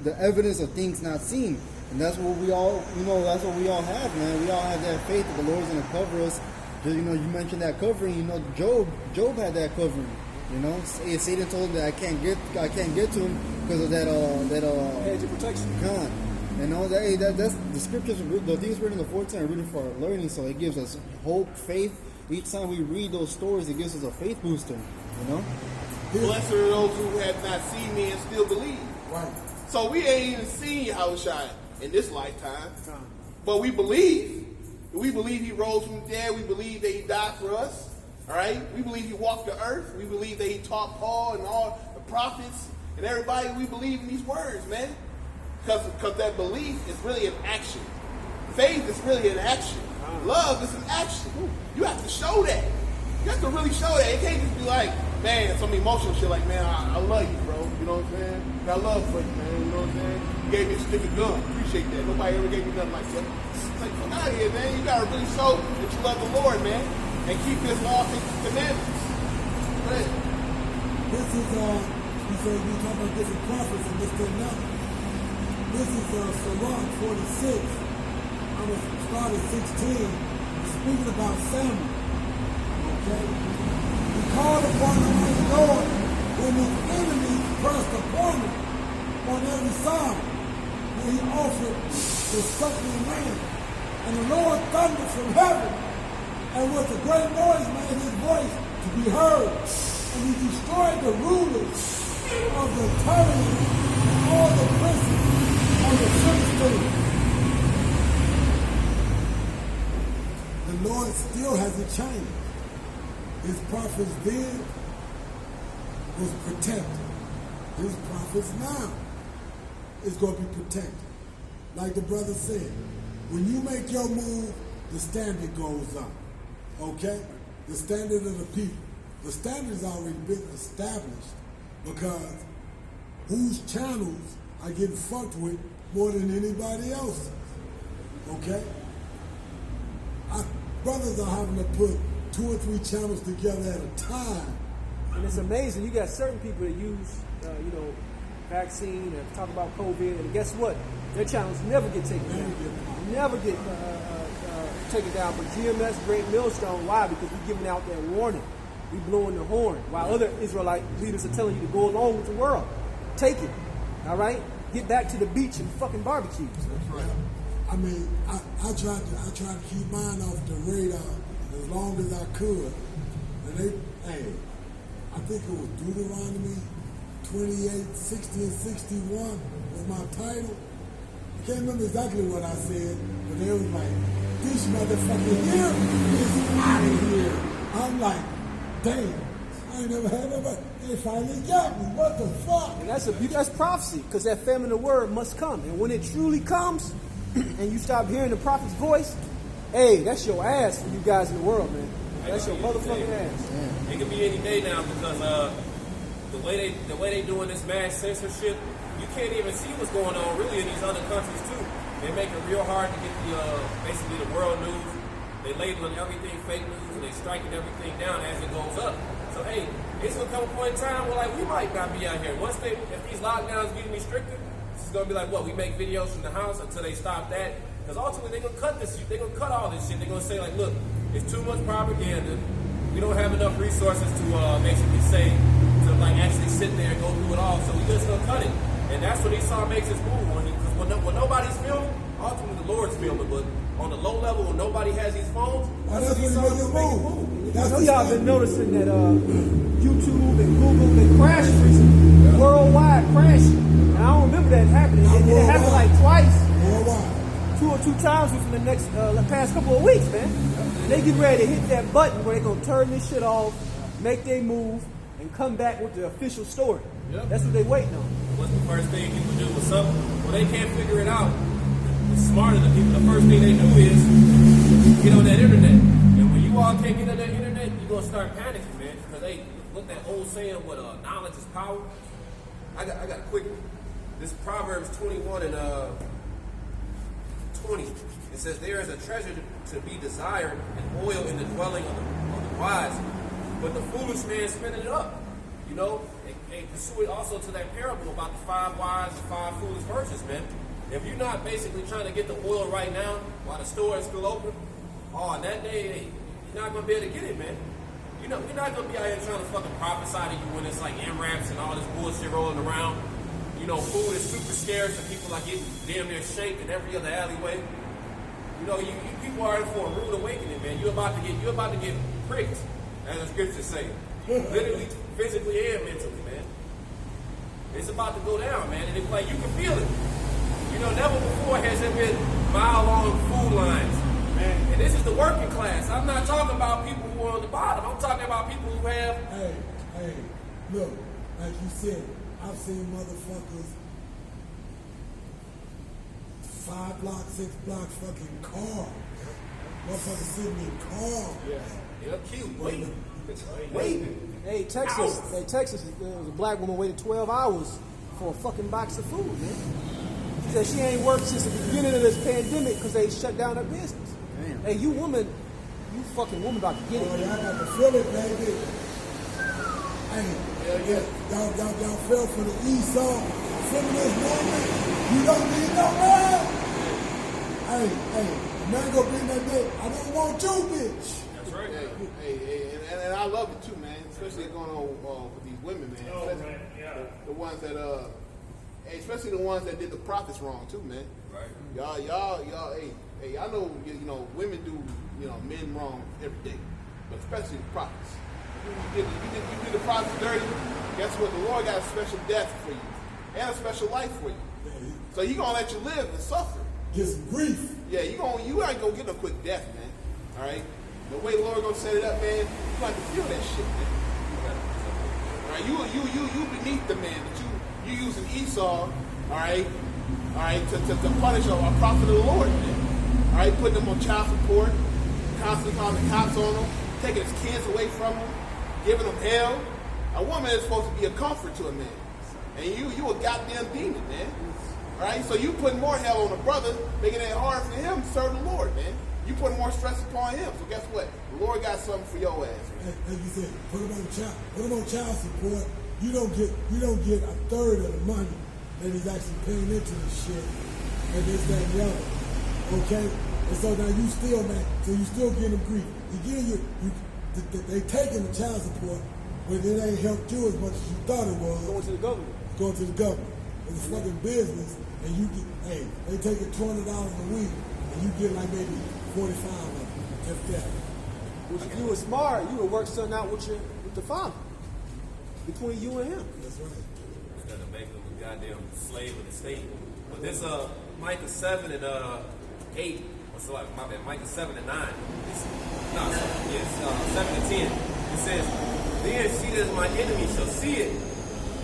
the evidence of things not seen. And that's what we all, that's what we all have, man. We all have that faith that the Lord's going to cover us. You mentioned that covering. Job had that covering. Satan told him that I can't get to him because of that Hedge of protection. God. That's the scriptures. The things written in the 14 are written for our learning, so it gives us hope, faith. Each time we read those stories, it gives us a faith booster. Blessed are those who have not seen me and still believe. Right. So we ain't even seen Yahushua in this lifetime, but we believe. We believe he rose from the dead. We believe that he died for us. All right. We believe he walked the earth. We believe that he taught Paul and all the prophets and everybody. We believe in these words, man. Because that belief is really an action. Faith is really an action. Love is an action. You have to show that. You have to really show that. It can't just be like, man, some emotional shit like, man, I love you, bro. You know what I'm saying? Got love for you, man. You know what I'm saying? You gave me a stick of gum. Appreciate that. Nobody ever gave me nothing like that. It's like, come out of here, man. You got to really show that you love the Lord, man. And keep his laws and his commandments. Right. This is, he said, we talk about different prophets and this and that. This is Sirach 46. I'm going to start at 16. Speaking about Samuel. Okay? He called upon the mighty Lord when his enemies pressed upon him on every side, when he offered the suckling land. And the Lord thundered from heaven, and with a great noise made his voice to be heard. And he destroyed the rulers of the Tyrians, all the princes of the Philistines. The Lord still hasn't changed. His prophets then was protected. His prophets now is going to be protected. Like the brother said, when you make your move, the standard goes up. Okay? The standard of the people. The standard has already been established because whose channels are getting fucked with more than anybody else's. Okay? Brothers are having to put 2 or 3 channels together at a time. And it's amazing. You got certain people that use, vaccine and talk about COVID, and guess what? Their channels never get taken down. Never get taken down. But GMS, Great Millstone, why? Because we're giving out that warning. We blowing the horn. While other Israelite leaders are telling you to go along with the world. Take it. All right? Get back to the beach and fucking barbecues. That's right. I mean, I tried to keep mine off the radar as long as I could. And I think it was Deuteronomy 28, 60 and 61 was my title. I can't remember exactly what I said, but they was like, this motherfucker here is out of here. I'm like, damn, I ain't never had nobody. They finally got me. What the fuck? And that's prophecy, because that famine of word must come. And when it truly comes, and you stop hearing the prophet's voice, hey, that's your ass for you guys in the world, man. That's your motherfucking ass. It could be any day now because the way they doing this mass censorship, you can't even see what's going on really in these other countries too. They make it real hard to get basically the world news. They labeling everything fake news and they striking everything down as it goes up. So hey, it's gonna come a point in time where we might not be out here. If these lockdowns get any stricter, it's gonna be like what we make videos from the house until they stop that. Because ultimately they're gonna cut this shit. They're gonna cut all this shit. They're gonna say look, it's too much propaganda. We don't have enough resources to basically say to actually sit there and go through it all. So we just gonna cut it. And that's when Esau makes his move. When nobody's filming, ultimately the Lord's filming. But on the low level, when nobody has these phones, That's when Esau he just make make his a move. move. I That's know the y'all stuff. been noticing that YouTube and Google been crashing recently, worldwide crashing. And I don't remember that happening. It happened like twice, Worldwide. 2 or 2 times within the past couple of weeks, man. And they get ready to hit that button where they gonna turn this shit off, make their move, and come back with the official story. Yep. That's what they waiting on. What's the first thing people do with something? Well, they can't figure it out. The smarter the people, the first thing they do is get on that internet. And when you all can't get on that internet, you're going to start panicking, man. Because they look that old saying, knowledge is power. I got a quick one. This Proverbs 21 and 20. It says, there is a treasure to be desired and oil in the dwelling of the wise, but the foolish man spending it up. You know, and pursue it also to that parable about the 5 wise and 5 foolish virgins, man. If you're not basically trying to get the oil right now while the store is still open, on that day, you're not going to be able to get it, man. You know, you're not going to be out here trying to fucking prophesy to you when it's like MRAPs and all this bullshit rolling around. You know, food is super scarce and people are getting damn near shaped in every other alleyway. You know, you people are in for a rude awakening, man. You're about to get pricked, as the scriptures say. Literally, physically, and mentally, man. It's about to go down, man. And it's like, you can feel it. You know, never before has there been mile-long food lines. Man. And this is the working class. I'm not talking about people who are on the bottom. I'm talking about people who have... Hey, look, like you said, I've seen motherfuckers 5 blocks, 6 blocks fucking car. Motherfuckers sitting in car. Yeah, cute. Waiting. Hey, Texas, there was a black woman waited 12 hours for a fucking box of food, man. She said she ain't worked since the beginning of this pandemic because they shut down her business. Damn. Hey, you fucking woman about to get Oh, it. y'all got to feel it, baby. Hey, y'all fell for the Esau feminist movement. You don't need no man. Hey, man go bring that day. I don't want you, bitch. That's right. And I love it too, man. Especially going on with these women, man. Especially the ones that especially the ones that did the prophets wrong too, man. Right. Y'all, hey, I know, you know, women do, you know, men wrong every day, but especially the prophets. You did the prophets dirty. Guess what? The Lord got a special death for you and a special life for you. So He gonna let you live and suffer. Get some grief. Yeah, you ain't gonna get no quick death, man. All right. The way the Lord gonna set it up, man, you got to feel that shit, man. All right, you beneath the man, but you using Esau, all right, to punish a prophet of the Lord, man. All right, putting them on child support, constantly calling the cops on them, taking his kids away from him, giving them hell. A woman is supposed to be a comfort to a man, and you a goddamn demon, man. All right, so you putting more hell on a brother, making it hard for him to serve the Lord, man. You put more stress upon him. So guess what? The Lord got something for your ass. Like you said, put him on child support. You don't get a third of the money that he's actually paying into this shit and this, that, and the other. Okay? And so now you still, man, so you still getting grief. Again, they taking the child support, but it ain't helped you as much as you thought it was. Going to the government. Going to the government. It's a fucking business, and you get, hey, they take it $20 a week, and you get like maybe 45 of them, if that. Which if you were smart, you would work something out with the father. Between you and him. That's right. Instead of making them a goddamn slave of the state. But this Micah 7 and 8, so like, my bad, Micah 7 and 9. 7 and 10. It says, then she that is my enemy shall see it,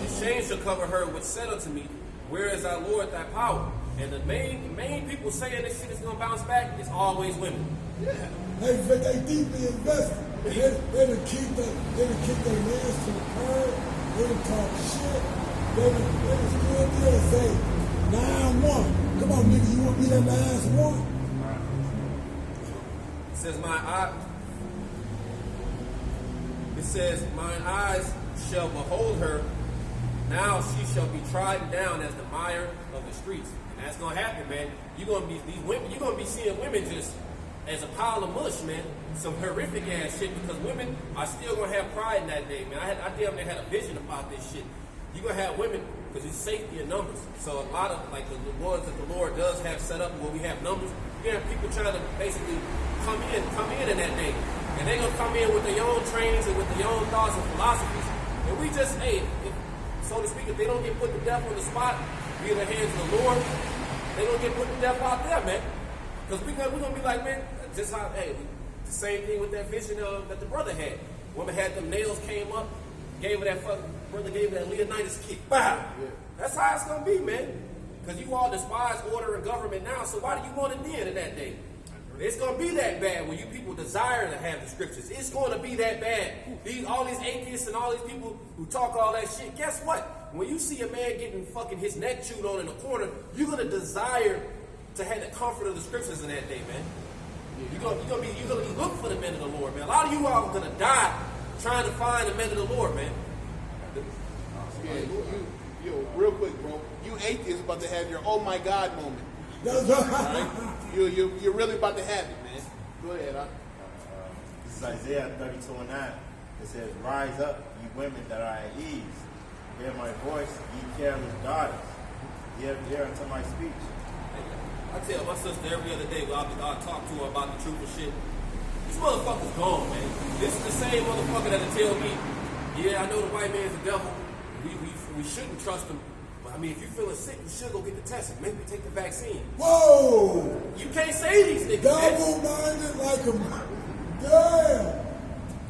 and shame shall cover her which said unto me, where is thy Lord thy power? And the main people saying this shit is gonna bounce back is always women. Yeah. They deeply invested. They done kick their mans to the curb. They done talk shit. They done stood there and say, 9-1. Come on, nigga, you want to be that last one? It says, mine eyes shall behold her. Now she shall be trodden down as the mire of the streets. And that's gonna happen, man. You're gonna be seeing women just as a pile of mush, man. Some horrific ass shit, because women are still gonna have pride in that day, man. I damn near had a vision about this shit. You're gonna have women, because it's safety in numbers. So a lot of like the ones that the Lord does have set up where we have numbers, you have people trying to basically come in that day. And they're going to come in with their own trainings and with their own thoughts and philosophies. And we just, so to speak, if they don't get put to death on the spot via the hands of the Lord, they're going to get put to death out there, man. Because we're going to be like, man, just how, the same thing with that vision that the brother had. Woman had them nails came up, gave her that brother gave her that Leonidas kick. Bow. Yeah. That's how it's going to be, man. Because you all despise order and government now, so why do you want it then in that day? It's going to be that bad when you people desire to have the scriptures. It's going to be that bad. All these atheists and all these people who talk all that shit, guess what? When you see a man getting fucking his neck chewed on in a corner, you're going to desire to have the comfort of the scriptures in that day, man. You're going to be looking for the men of the Lord, man. A lot of you all are going to die trying to find the men of the Lord, man. Yeah, you real quick, bro. You atheists about to have your oh my God moment. Right? You're really about to have it, man. Go ahead, huh? This is Isaiah 32:9. It says, "Rise up, ye women that are at ease. Hear my voice, ye careless daughters. Hear unto my speech." I tell my sister every other day when I talk to her about the truth and shit, this motherfucker's gone, man. This is the same motherfucker that'll tell me, yeah, I know the white man's the devil. We shouldn't trust him. But I mean, if you're feeling sick, you should go get the test. Maybe take the vaccine. Whoa! You can't say these niggas. Double-minded like him. Damn!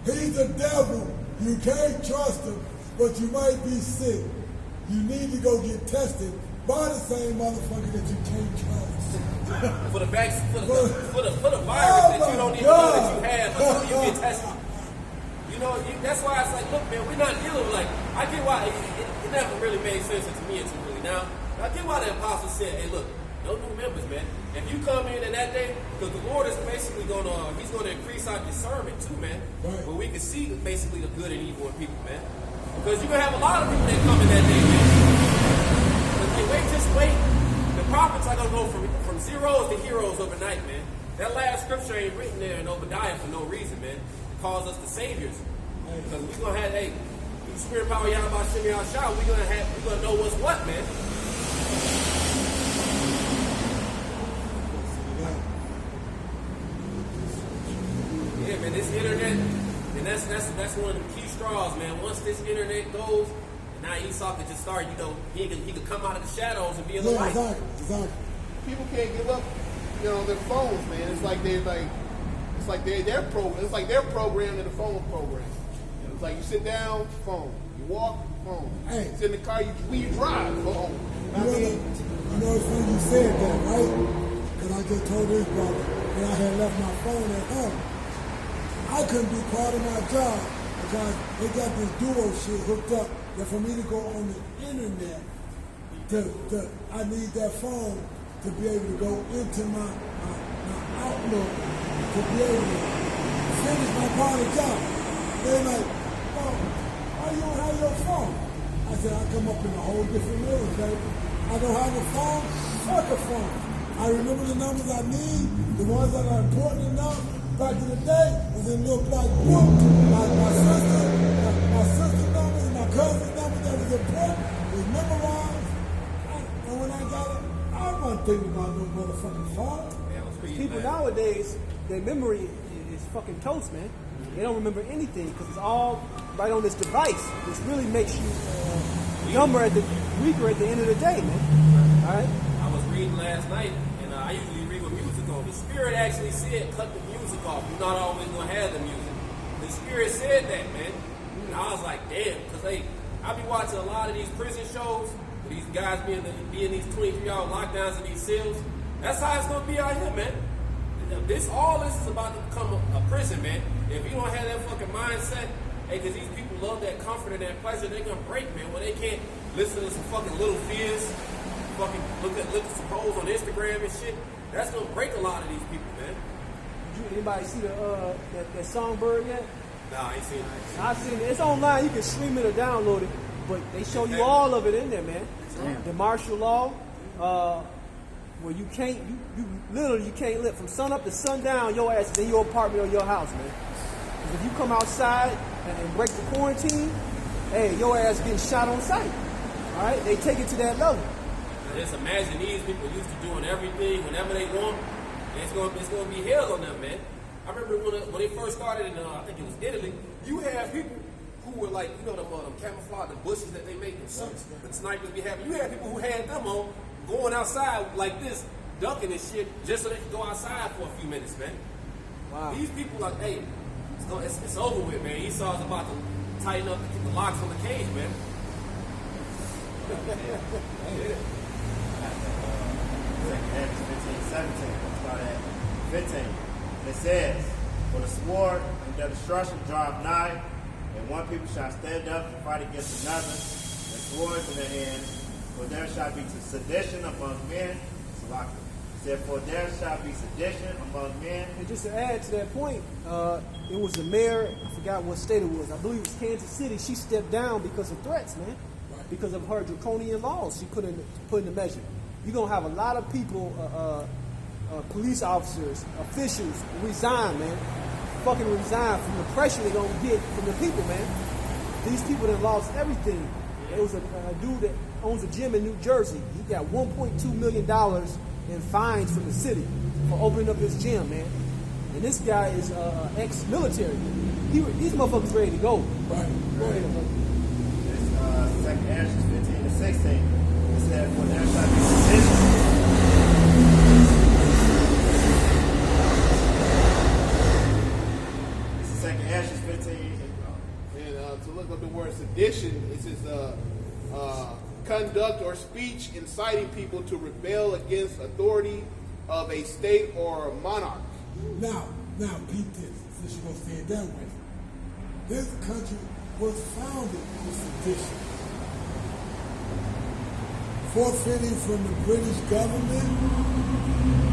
He's the devil. You can't trust him, but you might be sick. You need to go get tested by the same motherfucker that you can't trust. For the vaccine, for the virus that you don't even know that you have until you get tested. You know, that's why it's like, look, man, we're not dealing with like, I get why it never really made sense to me until really now. I get why the apostle said, hey, look, no new members, man. If you come in that day, because the Lord is basically he's going to increase our discernment too, man. Right. Where we can see basically the good and evil in people, man. Because you're going to have a lot of people that come in that day, man. But just wait. The prophets are going to go from zeros to heroes overnight, man. That last scripture ain't written there in Obadiah for no reason, man. It calls us the saviors. Because we're going to have, through spirit power, Yahweh Shemi Shah, we're going to know what's what, man. Yeah, man, this internet, and that's one of the key straws, man. Once this internet goes, now Esau can just start, he can come out of the shadows and be in the light. Exactly. People can't give up, their phones, man. It's like they're programmed. It's like they're programmed in the phone program. It's like you sit down, phone. You walk, phone. Hey. You sit in the car, you drive, phone. It's funny you said that, right? Because I just told this brother that I had left my phone at home. I couldn't do part of my job because they got this duo shit hooked up that for me to go on the internet, I need that phone to be able to go into my Outlook to be able to finish my part of the job. They're like, oh, why you don't have your phone? I said, I come up in a whole different world, baby. I don't have a phone, fuck a phone. I remember the numbers I need, the ones that are important enough. Back in the day, was in little black book. My sister's numbers, my cousin's numbers that was important was memorized. And when I got it, I wasn't thinking about no motherfucking phone. People nowadays, their memory is fucking toast, man. They don't remember anything because it's all right on this device, which really makes you weaker at the end of the day, man. All right. I was reading last night, and I usually read with music on. The Spirit actually said, "Cut the music off. You're not always gonna have the music." The Spirit said that, man. And I was like, damn, because I be watching a lot of these prison shows. These guys be in these 23-hour lockdowns in these cells. That's how it's gonna be out here, man. All this is about to become a prison, man. If you don't have that fucking mindset, because these people love that comfort and that pleasure, they're gonna break, man. When they can't listen to some fucking Little Fears, fucking look at some hoes on Instagram and shit, that's gonna break a lot of these people, man. Anybody see that Songbird yet? Nah, I ain't seen it. I've seen it. It's online. You can stream it or download it, but they show you all of it in there, man. The martial law, where you can't live from sun up to sundown. Your ass is in your apartment or your house, man. Because if you come outside and break the quarantine, hey, your ass getting shot on sight. All right, they take it to that level. Just imagine these people used to doing everything whenever they want. And it's gonna be hell on them, man. I remember when they first started in I think it was Italy. You have people who were like, you know, them camouflage, the bushes that they make, the suits, the snipers be having. You had people who had them on going outside like this, ducking and shit, just so they could go outside for a few minutes, man. Wow. These people are, hey, it's over with, man. Esau's about to tighten up the locks on the cage, man. Acts 15:17. Start at 15. It says, "For the sword and their destruction draweth nigh, and one people shall stand up and fight against another, and swords in their hands. For there shall be sedition among men." Salaki. It said, "For there shall be sedition among men." And just to add to that point, it was the mayor, I forgot what state it was, I believe it was Kansas City. She stepped down because of threats, man. Because of her draconian laws she put into measure. You're going to have a lot of people, police officers, officials, resign, man. Fucking resign from the pressure they're going to get from the people, man. These people that lost everything. There was a dude that owns a gym in New Jersey. He got $1.2 million in fines from the city for opening up his gym, man. And this guy is ex-military. These motherfuckers ready to go. Right. Go ahead, brother. It's 2 Acts 15:16. It said, "For there shall be sedition." This is 2 Acts 15. And to look up the word sedition, it says conduct or speech inciting people to rebel against authority of a state or monarch. Now, Pete, this, since you're going to say it that way. This country was founded on sedition. Forfeiting from the British government,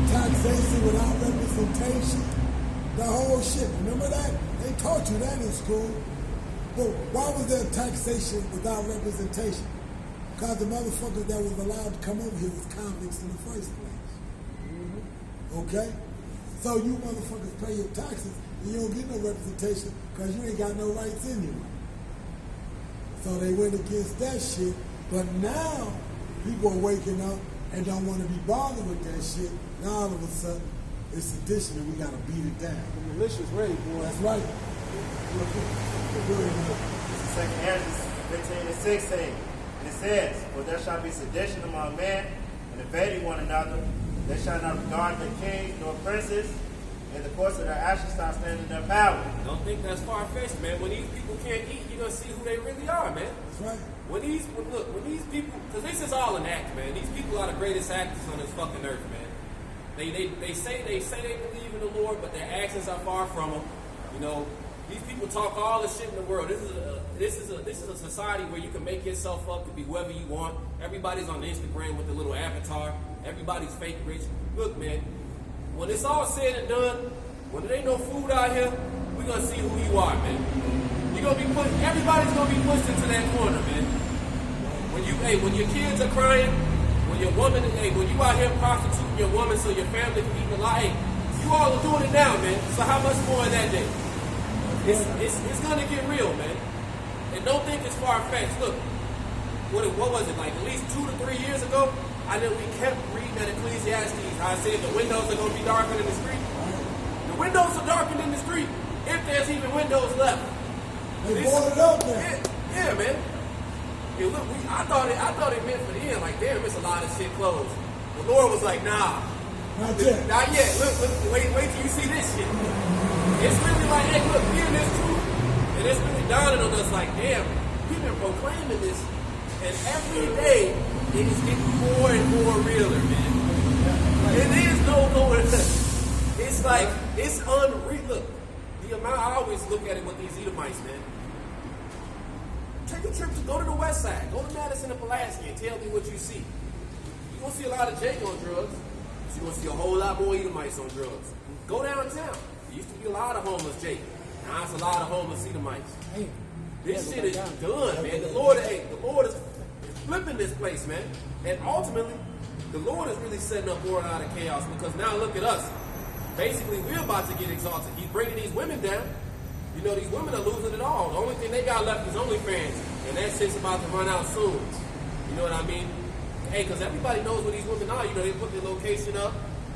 taxation without representation, the whole shit. Remember that? They taught you that in school. Well, why was there taxation without representation? Because the motherfuckers that was allowed to come over here was convicts in the first place. Okay? So you motherfuckers pay your taxes and you don't get no representation because you ain't got no rights anyway. So they went against that shit. But now people are waking up and don't want to be bothered with that shit. Now all of a sudden it's sedition and we got to beat it down. The militia's ready, boy. That's right. This is 2 Acts 15:16. And it says, "For there shall be sedition among men, and invading one another. They shall not regard their kings nor princes. In the course of their actions shall stand in their power." Don't think that's far-fetched, man. When these people can't eat, you're going to see who they really are, man. That's right. When these people, because this is all an act, man. These people are the greatest actors on this fucking earth, man. They say they believe in the Lord, but their actions are far from Him. You know, these people talk all the shit in the world. This is a society where you can make yourself up to be whoever you want. Everybody's on Instagram with the little avatar. Everybody's fake rich. Look, man, when it's all said and done, when there ain't no food out here, we're gonna see who you are, man. Everybody's gonna be pushed into that corner, man. When your kids are crying, when your woman, when you out here prostituting your woman so your family can eat a lot, you all are doing it now, man. So how much more in that day? It's gonna get real, man. And don't think it's far-fetched. Look, what was it, like at least 2 to 3 years ago? I know we kept reading at Ecclesiastes how I said the windows are gonna be darker than the street. The windows are darker than the street if there's even windows left. They boarded up there. Yeah, man. Hey, look, I thought it meant for the end. Like, damn, it's a lot of shit closed. The Lord was like, nah. Not yet. Not yet. Look, wait till you see this shit. It's really like, hey, look, hear this truth. And it's really dawning on us like, damn, we've been proclaiming this. And every day, it is getting more and more realer, man. It is no longer. It's like, it's unreal. Look, the amount, I always look at it with these Edomites, man. Take a trip to go to the west side. Go to Madison and Pulaski and tell me what you see. You're going to see a lot of Jake on drugs. You're going to see a whole lot more Edomites on drugs. Go downtown. There used to be a lot of homeless Jake. Now it's a lot of homeless Edomites. This shit is done, man. The Lord is flipping this place, man. And ultimately, the Lord is really setting up order out of chaos because now look at us. Basically, we're about to get exalted. He's bringing these women down. You know, these women are losing it all. The only thing they got left is OnlyFans. And that shit's about to run out soon. You know what I mean? Hey, because everybody knows what these women are. You know, they put their location up.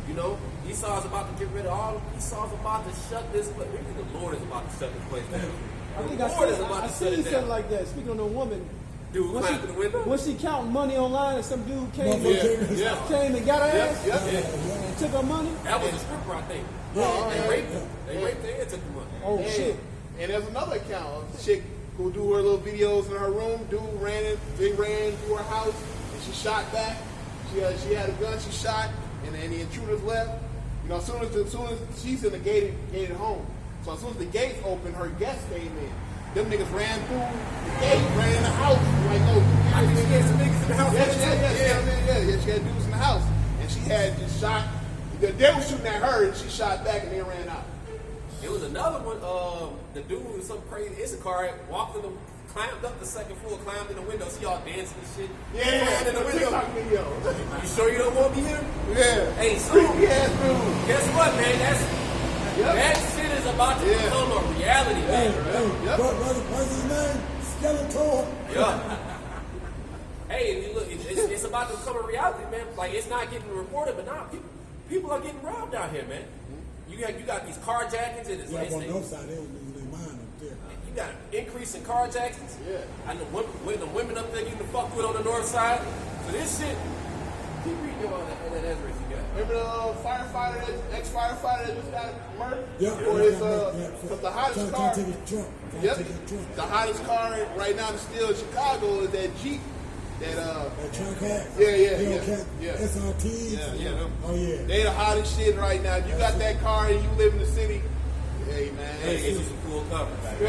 You know, Esau's about to get rid of all. Esau's about to shut this place. Maybe the Lord is about to shut this place down. I think The Lord is about I to shut seen it something down. like that. Speaking on a woman, Dude, when climb through the window. when she counting money online and some dude came, Yeah. came and got her ass Yeah. and took her money. That was a stripper, I think. They raped her. They raped her and took the money. Oh shit! And there's another account of a chick who do her little videos in her room. Dude ran through her house and she shot back. She had a gun. She shot, and then the intruders left. You know, as soon as she's in the gated home, so as soon as the gates opened, her guests came in. Them niggas ran through the gate, ran in the house. Like, no, I think she had some niggas in the house. yeah, she had dudes in the house, and she had just shot. They were shooting at her, and she shot back, and they ran out. It was another one. The dude was some crazy Issachar climbed up the second floor, climbed in the window. See y'all dancing and shit. Climbed in the window. TikTok video. You sure you don't want me here? Yeah. Hey, so Creepy ass dude. guess what, man? That shit is about to become a reality, man. What's his name? Skeletor. Yeah. Hey, and look, it's about to become a reality, man. Like, it's not getting reported, but now people are getting robbed out here, man. You got these carjackings, and Yeah, on the other side, they don't lose their mind up there. you got an increase in carjackings. Yeah. And the women up there getting fucked with on the north side. So this shit, keep reading on that Ezra you got. Remember the ex-firefighter that just got murdered? Yeah. For his, cause the hottest car. Take his trunk. Yep. Take his trunk. The hottest car right now that's still in Chicago is that Jeep. That That truck hat. Yeah. SRTs. Yeah. Oh yeah. They the hottest shit right now. If you got that car and you live in the city, hey man. Hey, get you some full coverage. Hey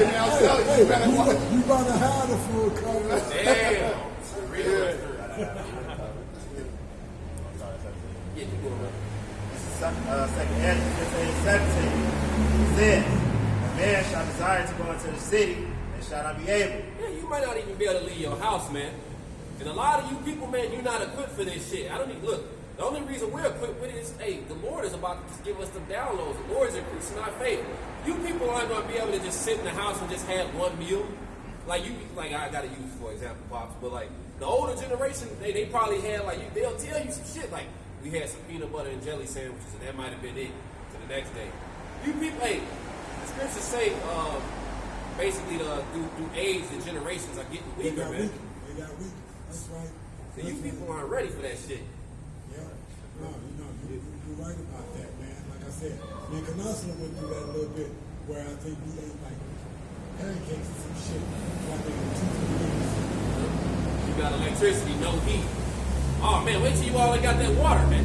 man, I'm telling you, you better watch. You about to have the full coverage. Damn. Really? Yeah, keep going. Second Ezra 15:17 says, "A man shall desire to go into the city and shall not be able." Yeah, you might not even be able to leave your house, man. And a lot of you people, man, you're not equipped for this shit. I don't even look. The only reason we're equipped with it is, hey, the Lord is about to just give us the downloads. The Lord is increasing our faith. You people aren't going to be able to just sit in the house and just have one meal. Like I got to use for example, Pops, but like the older generation, they probably had they'll tell you some shit like we had some peanut butter and jelly sandwiches, and that might have been it to the next day. You people, hey, the scriptures say basically through age, the generations are getting They weaker, got man. weak. They got weak. That's right. So you people aren't ready for that shit. Yeah. No, you're right about that, man. Like I said, me and Canasula went through that a little bit, where I think we ate like pancakes and some shit. Like in 2 weeks. You got electricity, no heat. Oh man, wait till you all got that water, man.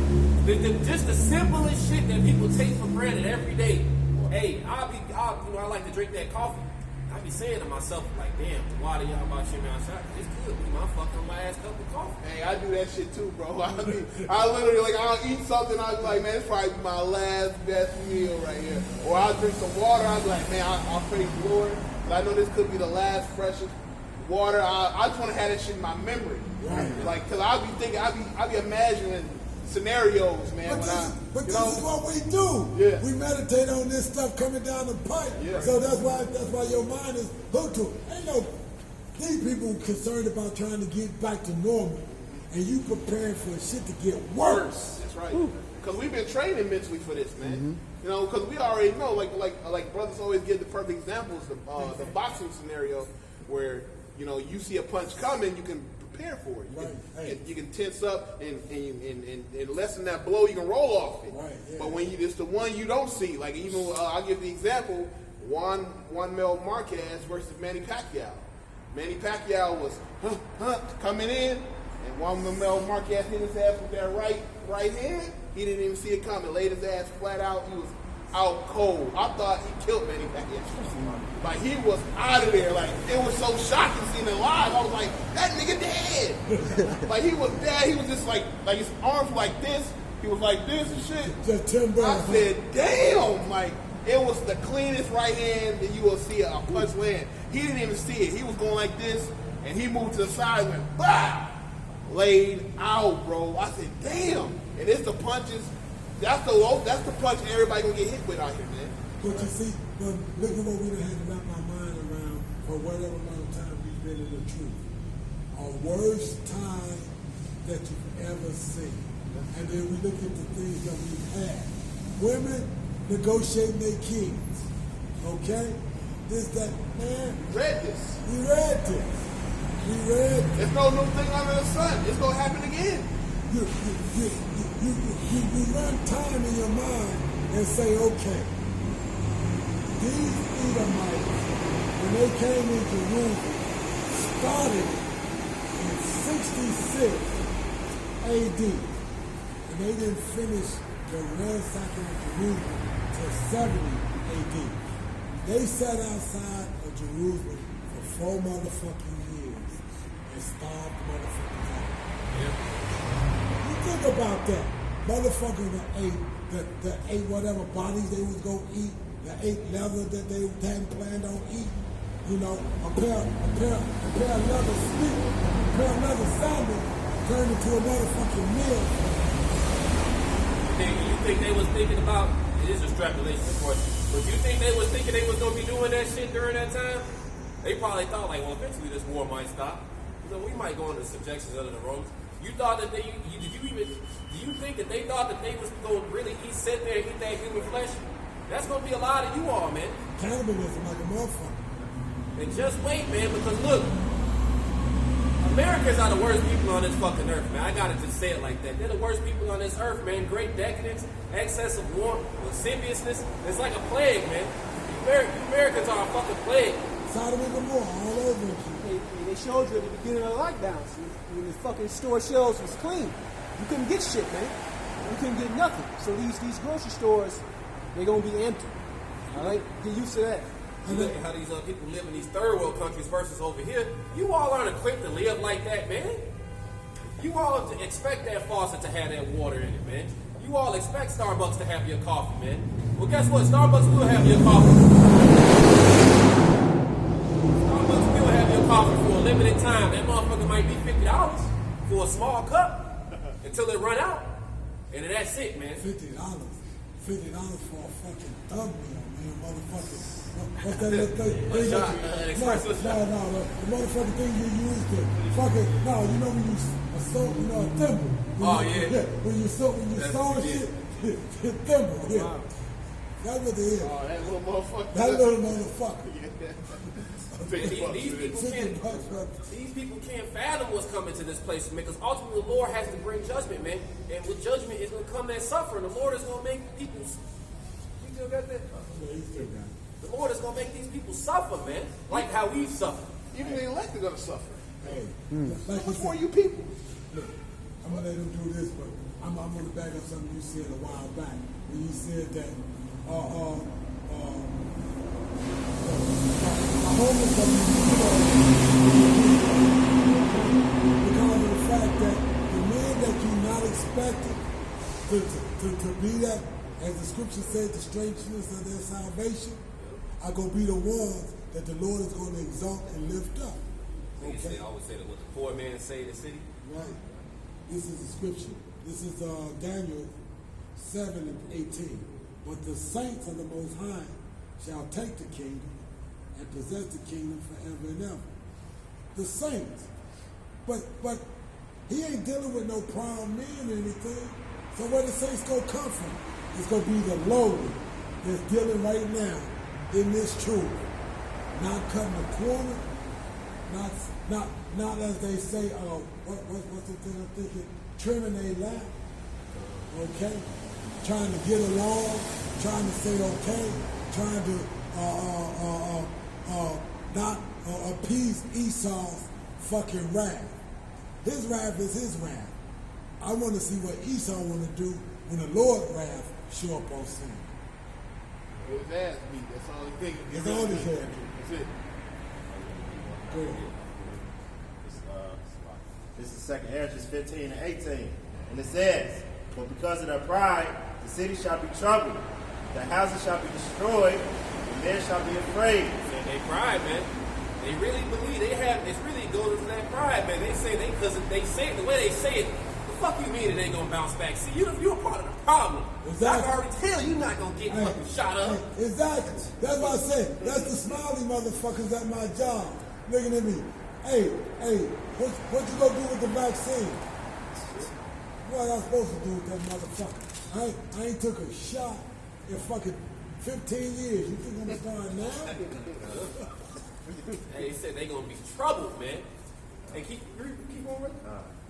Just the simplest shit that people take for granted every day. Hey, I like to drink that coffee. I be saying to myself, like, damn, the water y'all about shit me outside, it's good. My fucking my ass cup of coffee. Hey, I do that shit too, bro. I literally I'll eat something. I'll be like, man, it's probably my last best meal right here. Or I'll drink some water. I'll be like, man, I'll praise the Lord. But I know this could be the last freshest water. I just want to have that shit in my memory. Right. Like, cause I'll be thinking, I'll be imagining scenarios, man. But this is what we do. Yeah. We meditate on this stuff coming down the pipe. Yeah. So that's why your mind is hooked to it. Ain't no these people concerned about trying to get back to normal, and you preparing for shit to get worse. That's right. Because we've been training mentally for this, man. You know, because we already know, like brothers always give the perfect examples. The boxing scenario where you see a punch coming, you can prepare for it. You can tense up and lessen that blow. You can roll off it. Right, yeah. But when it's the one you don't see, like even I'll give the example: Juan Mel Marquez versus Manny Pacquiao. Manny Pacquiao was coming in, and Juan Mel Marquez hit his ass with that right hand. He didn't even see it coming. Laid his ass flat out. He was out cold. I thought he killed Manny Pacquiao. Like, he was out of there. Like, it was so shocking seeing it live. I was like, that nigga dead. Like, he was dead. He was just like his arms like this. He was like this and shit. Just timber. I said, damn. Like, it was the cleanest right hand that you will see a punch land. He didn't even see it. He was going like this, and he moved to the side and went, bah! Laid out, bro. I said, damn. And it's the punches. That's the punch everybody gonna get hit with out here, man. But you see, look at what we done had to wrap our mind around for whatever amount of time we've been in the truth. worst time that you've ever seen. And then we look at the things that we've had. Women negotiating their kings. Okay? This, that, man. Read this. We read this. We read this. There's no new thing under the sun. It's gonna happen again. You run time in your mind and say, okay, these Edomites, when they came into Jerusalem, started in 66 AD, and they didn't finish the ransacking of Jerusalem till 70 AD. They sat outside of Jerusalem for 4 motherfucking years and starved motherfuckers out. You think about that. Motherfuckers that ate whatever bodies they was gonna eat, that ate leather that they hadn't planned on eating. You know, a pair of leather sneakers, a pair of leather sandals turned into a motherfucking meal. You think they was thinking about, it is extrapolation, of course, but you think they was thinking they was going to be doing that shit during that time? They probably thought, like, well, eventually this war might stop. You know, we might go into subjections under the Romans. You thought that do you think that they thought that they was going to really sit there and eat that human flesh? That's going to be a lot of you all, man. Cannibalism like a motherfucker. And just wait, man, because look, Americans are the worst people on this fucking earth, man. I gotta just say it like that. They're the worst people on this earth, man. Great decadence, excess of warmth, lasciviousness. It's like a plague, man. You Americans are a fucking plague. Sodom and Gomorrah all over again. They showed you at the beginning of the lockdowns when the fucking store shelves was clean. You couldn't get shit, man. You couldn't get nothing. So these grocery stores, they're gonna be empty. All right, get used to that. You look at how these people live in these third world countries versus over here. You all aren't equipped to live like that, man. You all expect that faucet to have that water in it, man. You all expect Starbucks to have your coffee, man. Well, guess what? Starbucks will have your coffee. Starbucks will have your coffee for a limited time. That motherfucker might be $50 for a small cup until it run out. And then that's it, man. $50 for a fucking thumb meal, man, motherfucker. What's that little thing? The motherfucking thing you use to fucking, no, you know when you assault, you know, a thimble. When you saw shit, thimble, yeah. Wow. That's what they is. Oh, that little motherfucker. That little motherfucker. These people can't fathom what's coming to this place, man, because ultimately the Lord has to bring judgment, man. And with judgment is going to come that suffering. The Lord is going to make people... You still got that? Yeah, he still got it. The Lord is going to make these people suffer, man, like how we suffer. Even the elect are going to suffer. Hey, Like for you people. Look, I'm going to let him do this, but I'm going to back up something you said a while back. When you said that homeless because of the fact that the men that you're not expecting to be that, as the scripture said, the strangeness of their salvation are going to be the ones that the Lord is going to exalt and lift up. Okay. I always say that what the poor man say in the city. Right. This is the scripture. This is Daniel 7 and 18. But the saints of the Most High shall take the kingdom and possess the kingdom forever and ever. The saints. But he ain't dealing with no proud men or anything. So where the saints gonna come from? It's gonna be the lowly that's dealing right now in this truth. Not cutting a corner, not as they say, what's the thing I'm thinking? Trimming their lap. Okay? Trying to get along, trying to say okay, trying to not appease Esau's fucking wrath. His wrath is his wrath. I want to see what Esau want to do when the Lord's wrath show up on scene. His ass beat. That's all he thinking. That's all he cares. That's it. Go ahead. This is 2 Ezra 15 and 18. And it says, but because of their pride, the city shall be troubled, the houses shall be destroyed, and men shall be afraid. And they pride, man. They really believe they have. It's really goes into that pride, man. They say because they say it the way they say it. The fuck you mean it ain't gonna bounce back? See, you're a part of the problem. Exactly. I can already tell you're not gonna get fucking shot up. Exactly. That's what I said. That's the smiley motherfuckers at my job looking at me. Hey, what you gonna do with the vaccine? What am I supposed to do with that motherfucker? I ain't took a shot in fucking 15 years. You think I'm gonna start now? Hey, they said they gonna be troubled, man. Hey, keep on running.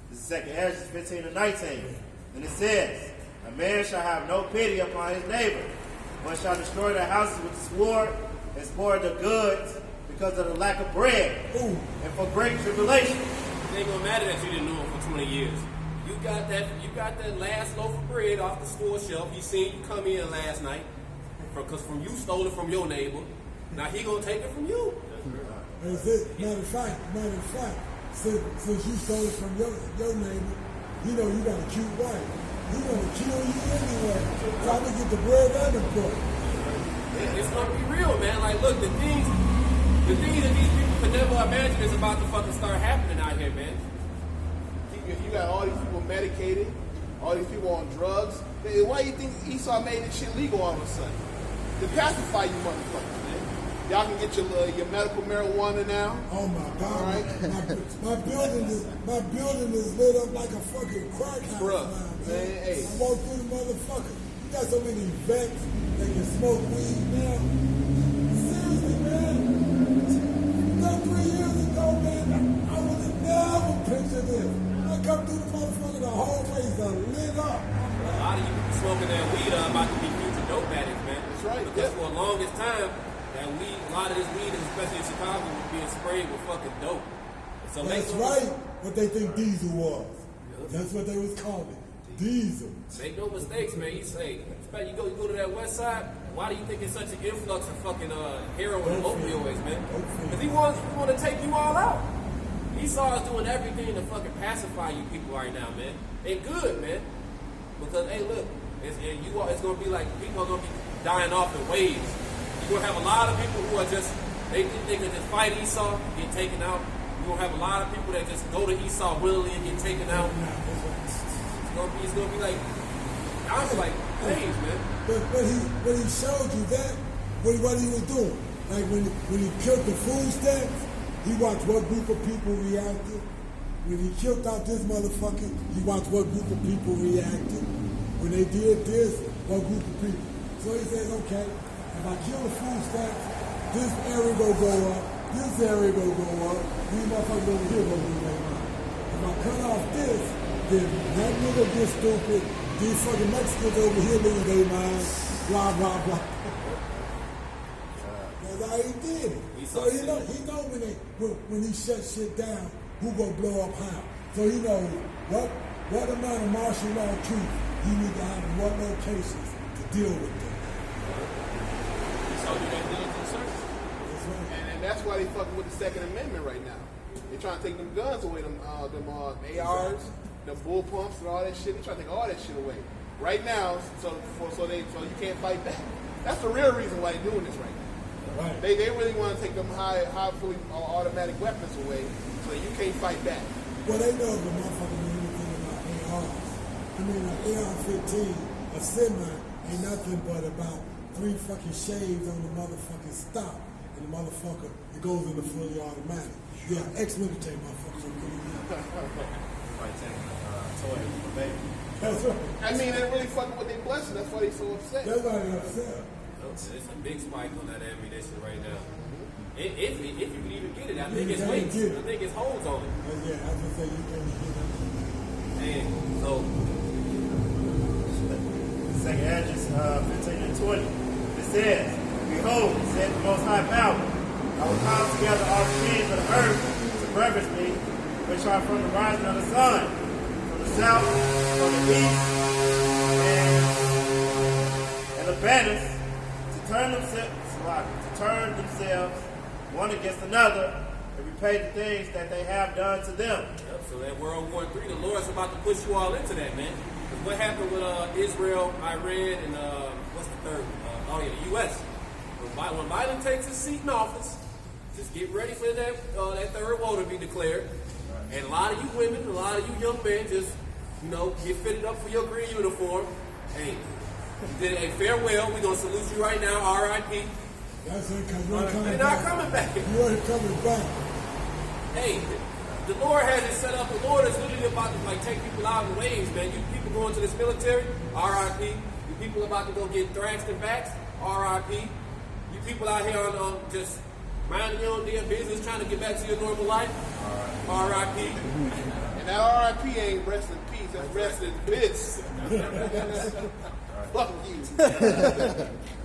This is 2nd Ezra 15 and 19. And it says, a man shall have no pity upon his neighbor, but shall destroy their houses with the sword and spoil the goods because of the lack of bread Ooh. and for great tribulation. It ain't gonna matter that you didn't know him for 20 years. You got that last loaf of bread off the store shelf. He seen you come in last night, because from you stole it from your neighbor. Now he gonna take it from you. That's it. Matter of fact, since you stole it from your neighbor, you know you got a cute wife. He gonna kill you anyway. Trying to get the bread and the pork. It's gonna be real, man. Like, look, the things that these people could never imagine is about to fucking start happening out here, man. You got all these people medicated, all these people on drugs. Why do you think Esau made this shit legal all of a sudden? To pacify you motherfuckers, man. Y'all can get your medical marijuana now. Oh my God! All right. My building is lit up like a fucking crack house Bruh, now, man. man, hey. I walk through the motherfucker. You got so many vets that can smoke weed now. Seriously, man. 3 years ago, man, I would have never pictured this. I come through the motherfucker, the whole place is lit up. A lot of you people smoking that weed are about to be future dope addicts, man. That's right. Because for the longest time, that weed, a lot of this weed, especially in Chicago, was being sprayed with fucking dope. So That's right. What they think diesel was. That's what they was calling it. Diesel. Make no mistakes, man. You say, especially you go to that west side. Why do you think it's such an influx of fucking heroin and opioids, man? Because he want to take you all out. Esau is doing everything to fucking pacify you people right now, man. And good, man. Because hey, look, it's gonna be like people are gonna be dying off in waves. You're gonna have a lot of people who are just they think they can just fight Esau, get taken out. You're gonna have a lot of people that just go to Esau willingly and get taken out. It's gonna be like I was like, waves, man. But when he showed you that, what he was doing, like when he killed the food stamps, he watched what group of people reacted. When he killed out this motherfucker, he watched what group of people reacted. When they did this, what group of people. So he says, okay, if I kill the food stamps, this area will go up, this area will go up, these motherfuckers over here will go up. If I cut off this, then that nigga gets stupid, these fucking Mexicans over here lose their mind, blah, blah, blah. That's how he did it. So he know when he shut shit down, who gonna blow up how. So he knows what amount of martial law troops he need to have in what locations to deal with them. So you got diligent search. That's right. And that's why they fucking with the Second Amendment right now. They trying to take them guns away, them ARs, them bull pumps and all that shit. They trying to take all that shit away right now, so you can't fight back. That's the real reason why they're doing this right now. Right. They really want to take them high fully automatic weapons away, so you can't fight back. Well, they know the motherfucker know anything about ARs. I mean, an AR-15, a semi, ain't nothing but about 3 fucking shaves on the motherfucking stock, and the motherfucker, it goes in the fully automatic. Yeah, ex-military motherfuckers are good enough. That's right. I mean, they're really fucking with their blessing. That's why they so upset. That's why they're upset. It's a big spike on that ammunition right now. If you can even get it, I think it's can't weights. get it. I think it's holds on it. Yeah, I was gonna say you can't get it. And so 2nd Ezra 15 and 20. It says, behold, said the Most High Power, I will call together all the kings of the earth to reverence me, which are from the rising of the sun, from the south, from the east, and the banners, to turn themselves one against another and repay the things that they have done to them. Yep, so that World War III, the Lord's about to push you all into that, man. 'Cause what happened with Israel, Iran, and what's the third one? The U.S. When Biden takes his seat in office, just get ready for that third war to be declared. And a lot of you women, a lot of you young men, just get fitted up for your green uniform. Hey, you did a farewell. We're gonna salute you right now, R.I.P. That's it, because you're coming They're back. not coming back. You ain't coming back. hey, the Lord has it set up. The Lord is literally about to like take people out in waves, man. You people going to this military, R.I.P. You people about to go get thrashed and vaxxed, R.I.P. You people out here on just minding your own damn business, trying to get back to your normal life, R.I.P. And that R.I.P. ain't rest in peace. That's rest in bits. Fuck you.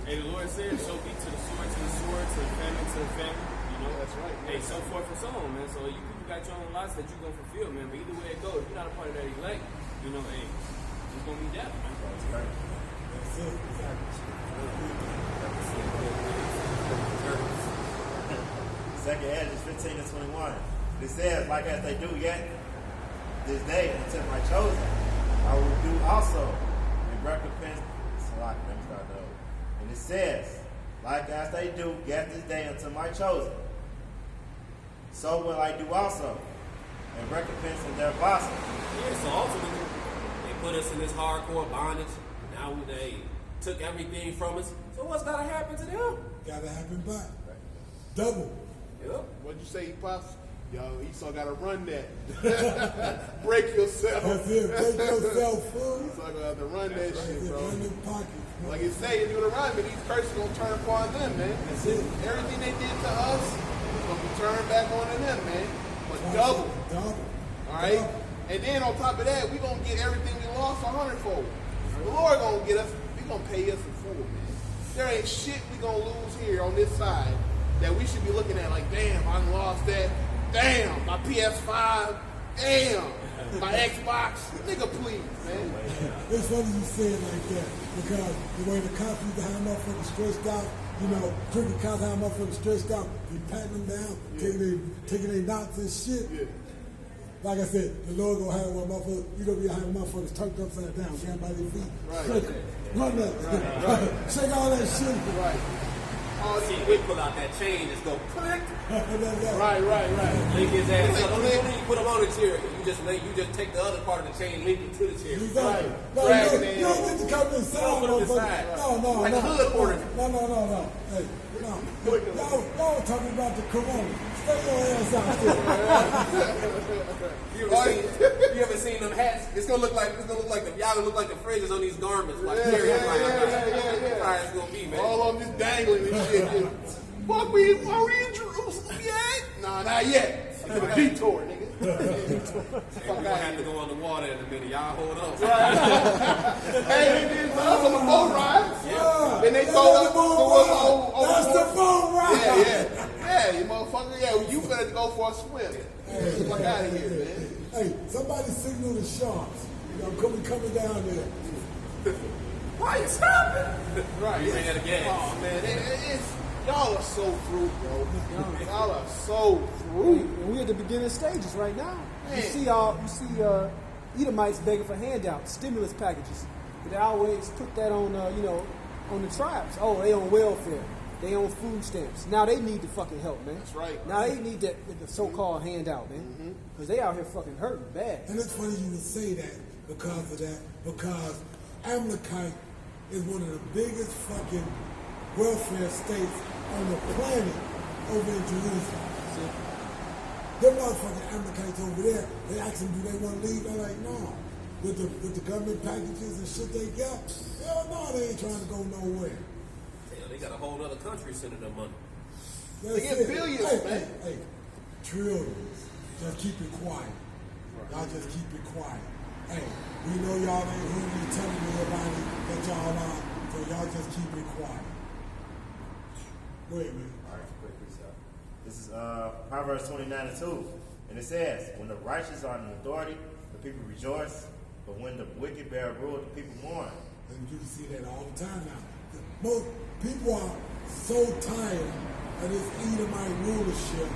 Hey, the Lord said, so be to the sword, to the famine, to the famine. You know, That's right. Hey, so forth and so on, man. So you people got your own lives that you're going to fulfill, man. But either way it goes, if you're not a part of that elect, you know, hey, it's going to be death, man. That's it. Second Ezra 15 and 21. It says, like as they do yet this day until my chosen, I will do also in recompense. Let me start over. And it says, like as they do yet this day until my chosen, so will I do also in recompense of their apostle. Yeah, so ultimately, they put us in this hardcore bondage. Now they took everything from us. So what's got to happen to them? Gotta happen back. Double. Yep. What'd you say, Pops? Yo, Esau gotta run that. Break yourself. That's it. Break yourself, fool. Esau gonna have to run that That's shit, it. bro. Run them pockets. Like it say in Deuteronomy, these curses gonna turn upon them, man. That's it. Everything they did to us is gonna be turned back on to them, man. But double. Double. All right? Double. And then on top of that, we gonna get everything we lost 100-fold. The Lord gonna get us, we gonna pay us in full, man. There ain't shit we gonna lose here on this side that we should be looking at like, damn, I lost that. Damn, my PS5. Damn, my Xbox. Nigga, please, man. It's funny you say it like that because the way the cops used to have motherfuckers stretched out, you know, criminal cops have motherfuckers stretched out, be patting them down, taking their knots and shit. Yeah. Like I said, the Lord gonna have one motherfucker, you gonna be having motherfuckers turned upside down, stand by their feet, Right. shake it, run that, shake all that shit. Right. All See, these, we pull out that chain, it's go click. right. Link his ass Click, up. Don't click. even put him on the chair. You just take the other part of the chain, link it to the chair. Exactly. No, Dragging you it don't get to come inside, Don't put it motherfucker. inside. No, Like a hood porter. No. Hey, no. Y'all talking about the corona. Stay your ass out there. You ever seen them hats? It's gonna look like y'all gonna look like the phrases on these garments. Like, Yeah. That's how it's gonna be, man. All of them just dangling and shit. Fuck, are we in Jerusalem yet? Nah, not yet. It's a detour, nigga. Hey, we're gonna have to go on the water in a minute. Y'all hold on. Hey, they did us on the boat ride. Yeah. Then they That's throw the us boat ride. That's the boat ride. Yeah, you motherfucker. Yeah, you better go for a swim. Fuck out of here, man. Hey, somebody signal the sharks. You know, coming down there. Why you stopping? Right. You ran out of gas. Oh man, y'all are so through, bro. Y'all are so through. And we're at the beginning stages right now. Man. You see Edomites begging for handouts, stimulus packages. They always put that on, on the tribes. Oh, they on welfare. They on food stamps. Now they need the fucking help, man. That's right. Now they need the so-called handout, man. Because they out here fucking hurting bad. And it's funny you would say that because of that, because Amalekite is one of the biggest fucking welfare states on the planet over in Jerusalem. Them motherfucking Amalekites over there, they ask them, do they want to leave? They're like, no. With the government packages and shit they got, hell no, they ain't trying to go nowhere. Hell, they got a whole other country sending them money. That's They get it. billions, man. Hey, trillions. Just keep it quiet. Y'all just keep it quiet. Hey, we know y'all ain't who you telling everybody that y'all are, so y'all just keep it quiet. Go ahead, man. All right, quick precept. This is Proverbs 29:2. And it says, when the righteous are in authority, the people rejoice. But when the wicked bear rule, the people mourn. And you can see that all the time now. Most people are so tired of this Edomite rulership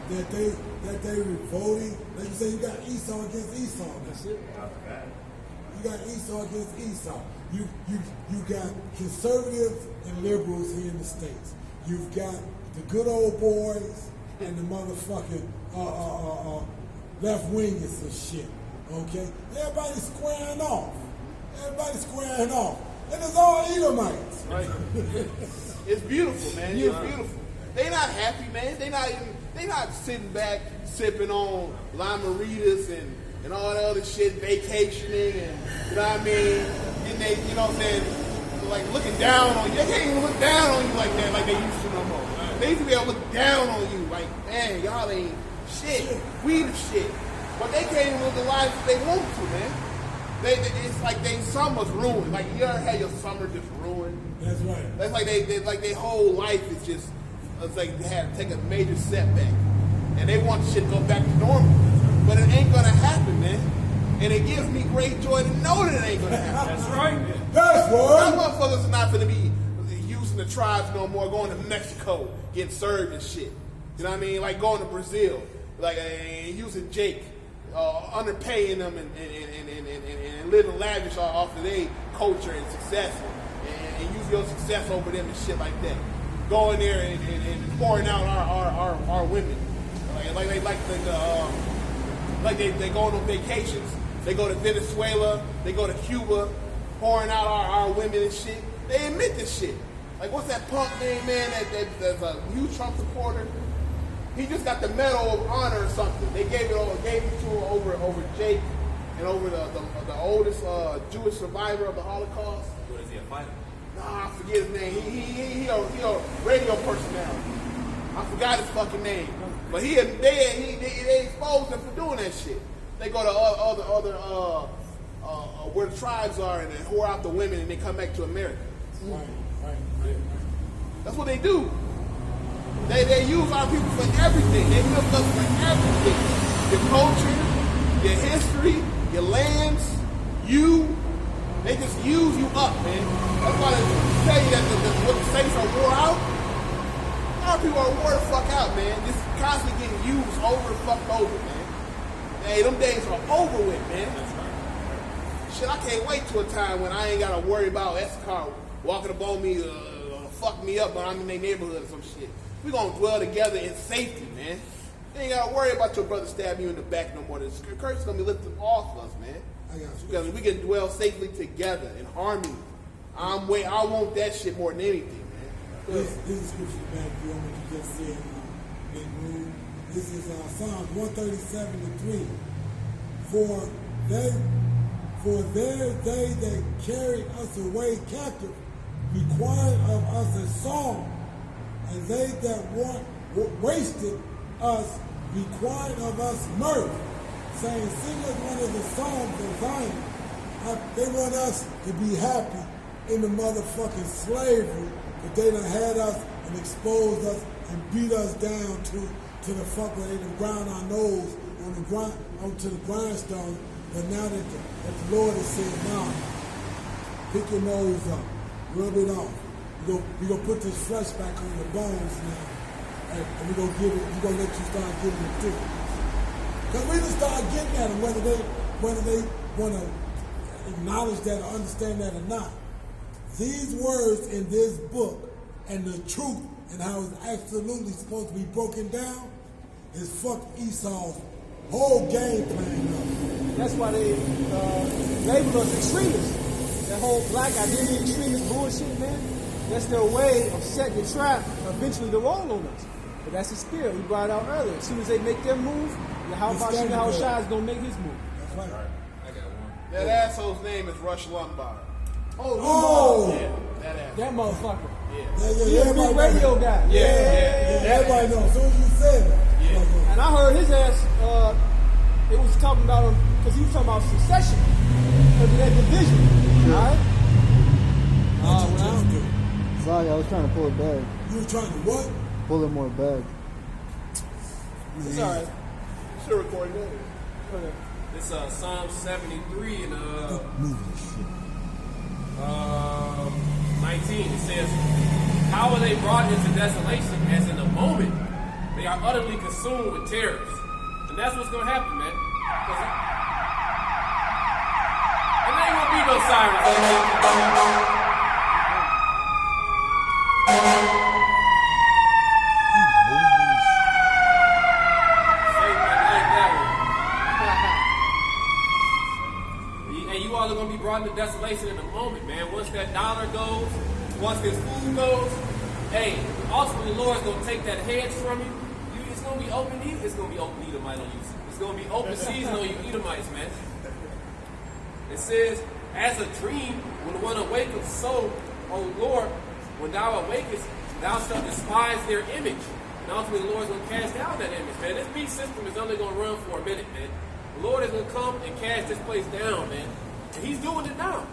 that they revolting. Like you say, you got Esau against Esau. That's it. You got Esau against Esau. You got conservatives and liberals here in the States. You've got the good old boys and the motherfucking left wingers and shit. Okay? Everybody's squaring off. And it's all Edomites. Right. It's beautiful, man. It's beautiful. They not happy, man. They not even They not sitting back, sipping on limeritas and all that other shit, vacationing and, you know what I mean? And they, you know what I'm saying, like looking down on you. They can't even look down on you like that, like they used to no more. They used to be able to look down on you, like, man, y'all ain't shit. We the shit. But they can't even live the life that they want to, man. It's like they summer's ruined. Like you ever had your summer just ruined? That's right. That's like their whole life is just, it's like they had to take a major setback. And they want shit to go back to normal. But it ain't gonna happen, man. And it gives me great joy to know that it ain't gonna happen. That's right. That's Some right. motherfuckers are not gonna be using the tribes no more, going to Mexico, getting served and shit. You know what I mean? Like going to Brazil, like using Jake, underpaying them and living lavish off of their culture and success, and use your success over them and shit like that. Going there and pouring out our women, like they go on vacations. They go to Venezuela, they go to Cuba, pouring out our women and shit. They admit this shit. Like, what's that punk name, man, that's a huge Trump supporter? He just got the Medal of Honor or something. They gave it to him over Jake and over the oldest Jewish survivor of the Holocaust. What is he, a fighter? Nah, I forget his name. He a radio personality. I forgot his fucking name. But they exposed him for doing that shit. They go to other where the tribes are and they whore out the women and they come back to America. Right. That's what they do. They use our people for everything. They milk us for everything. Your culture, your history, your lands, they just use you up, man. That's why they tell you that what the saints are wore out. Our people are wore the fuck out, man. Just constantly getting used over and fucked over, man. Hey, them days are over with, man. That's right. Shit, I can't wait to a time when I ain't gotta worry about Escar walking up on me, fuck me up when I'm in their neighborhood or some shit. We gonna dwell together in safety, man. You ain't gotta worry about your brother stabbing you in the back no more. The curse is gonna be lifted off us, man. I got you. Because we can dwell safely together in harmony. I want that shit more than anything, man. This is scripture back to what you just said, Big Room. This is Psalms 137:3. For there they that carried us away captive required of us a song, and they that wasted us required of us mirth, saying, sing us one of the songs of Zion. They want us to be happy in the motherfucking slavery, but they done had us and exposed us and beat us down to the fuck where they done ground our nose onto the grindstone. But now that the Lord has said, nah, pick your nose up, rub it off. We're gonna put this flesh back on the bones now. And we're gonna let you start getting it through. Because we just start getting at them, whether they want to acknowledge that or understand that or not. These words in this book and the truth and how it's absolutely supposed to be broken down is fuck Esau's whole game plan up. That's why they label us extremists. That whole black identity extremist bullshit, man. That's their way of setting the trap eventually to roll on us. But that's the spirit we brought out earlier. As soon as they make their move, how about Shah is going to make his move? That's right. I got one. That asshole's name is Rush Limbaugh. Oh! Yeah, that asshole. That motherfucker. Yeah, He a big radio guy. Yeah. Everybody knows. As soon as you said it. Yeah. And I heard his ass, it was talking about him, because he was talking about secession. Because of that division. All right? What you just do? Sorry, I was trying to pull it back. You were trying to what? Pull it more back. It's all right. Should record that. Okay. It's Psalm 73 and 19. It says, how are they brought into desolation as in a moment? They are utterly consumed with terrors. And that's what's going to happen, man. And there ain't going to be no sirens. And you all are going to be brought into desolation in a moment, man. Once that dollar goes, once this food goes, hey, ultimately the Lord's going to take that hedge from you. It's going gonna be open It's gonna be open Edomite on you. It's gonna be open season on you Edomites, man. It says, as a dream, when one awakens, so, O Lord, when thou awakest, thou shalt despise their image. And ultimately, the Lord's going to cast down that image, man. This beast system is only going to run for a minute, man. The Lord is going to come and cast this place down, man. And he's doing it now.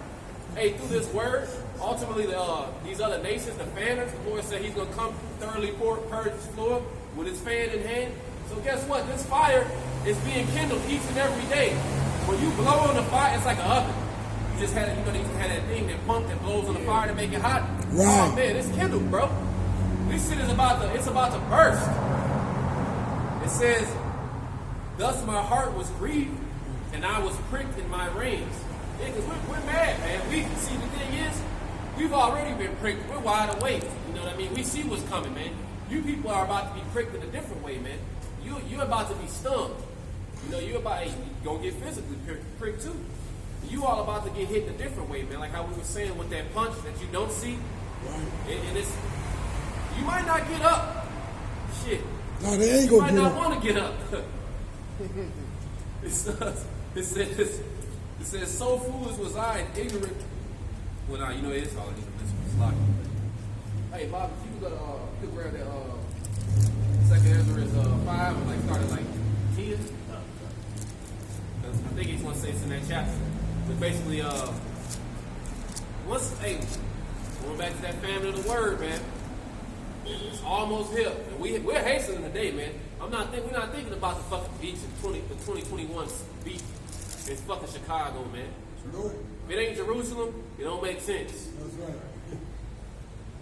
Hey, through this word, ultimately, these other nations, the fanners, the Lord said he's going to come thoroughly purge his floor with his fan in hand. So guess what? This fire is being kindled each and every day. When you blow on the fire, it's like an oven. You just had, they used to have that thing that pump that blows on the fire to make it hot. Right. Oh man, it's kindled, bro. This shit is about to burst. It says, thus my heart was grieved, and I was pricked in my reins. Yeah, because we're mad, man. We see the thing is, we've already been pricked. We're wide awake. You know what I mean? We see what's coming, man. You people are about to be pricked in a different way, man. You're about to be stung. You know, you're gonna get physically pricked too. You all about to get hit in a different way, man. Like how we were saying with that punch that you don't see. And it's, you might not get up. Shit. No, they ain't You gonna might get not up. want to get up. It says, so foolish was I and ignorant. Well, nah, you know, it's all it's like. Hey, Bob, if you could grab that Second Ezra is 5 and like start at like 10. I think he's going to say it's in that chapter. But basically, going back to that family of the word, man. It's almost here. And we're hastening the day, man. We're not thinking about the fucking beach in the 2021 beach in fucking Chicago, man. Nope. If it ain't Jerusalem, it don't make sense. That's right.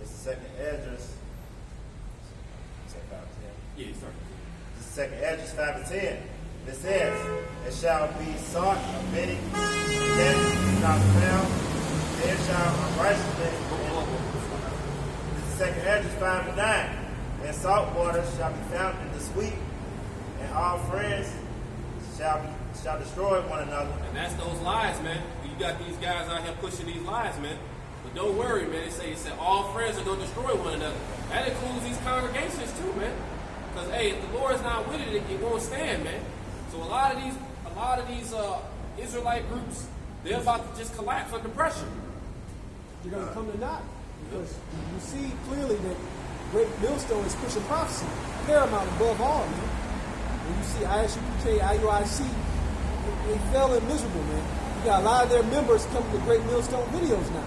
It's the second address. Yeah, sorry. The second address 5 and 10. It says, it shall be sought of many, yet not found. There shall unrighteousness. The second address 5 and 9. And salt water shall be found in the sweet, and all friends shall destroy one another. And that's those lies, man. You got these guys out here pushing these lies, man. But don't worry, man. It said all friends are going to destroy one another. That includes these congregations too, man. Because hey, if the Lord's not with it, it won't stand, man. So a lot of these Israelite groups, they're about to just collapse under pressure. You're going to come to naught. Because you see clearly that Great Millstone is pushing prophecy paramount above all, man. When you see ISUPK, IUIC, they fell in miserable, man. You got a lot of their members coming to Great Millstone videos now.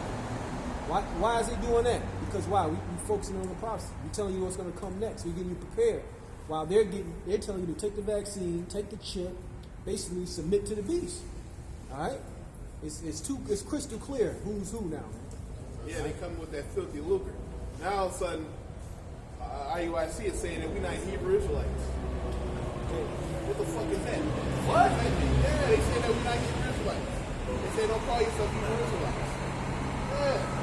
Why is they doing that? Because why? We focusing on the prophecy. We're telling you what's going to come next. We're getting you prepared. While they're telling you to take the vaccine, take the chip, basically submit to the beast. All right? It's crystal clear who's who now, man. Yeah, they come with that filthy lucre. Now all of a sudden, IUIC is saying that we're not Hebrew Israelites. What the fuck is that? What? Yeah, they say that we're not Hebrew Israelites. They say don't call yourself Hebrew Israelites. Yeah.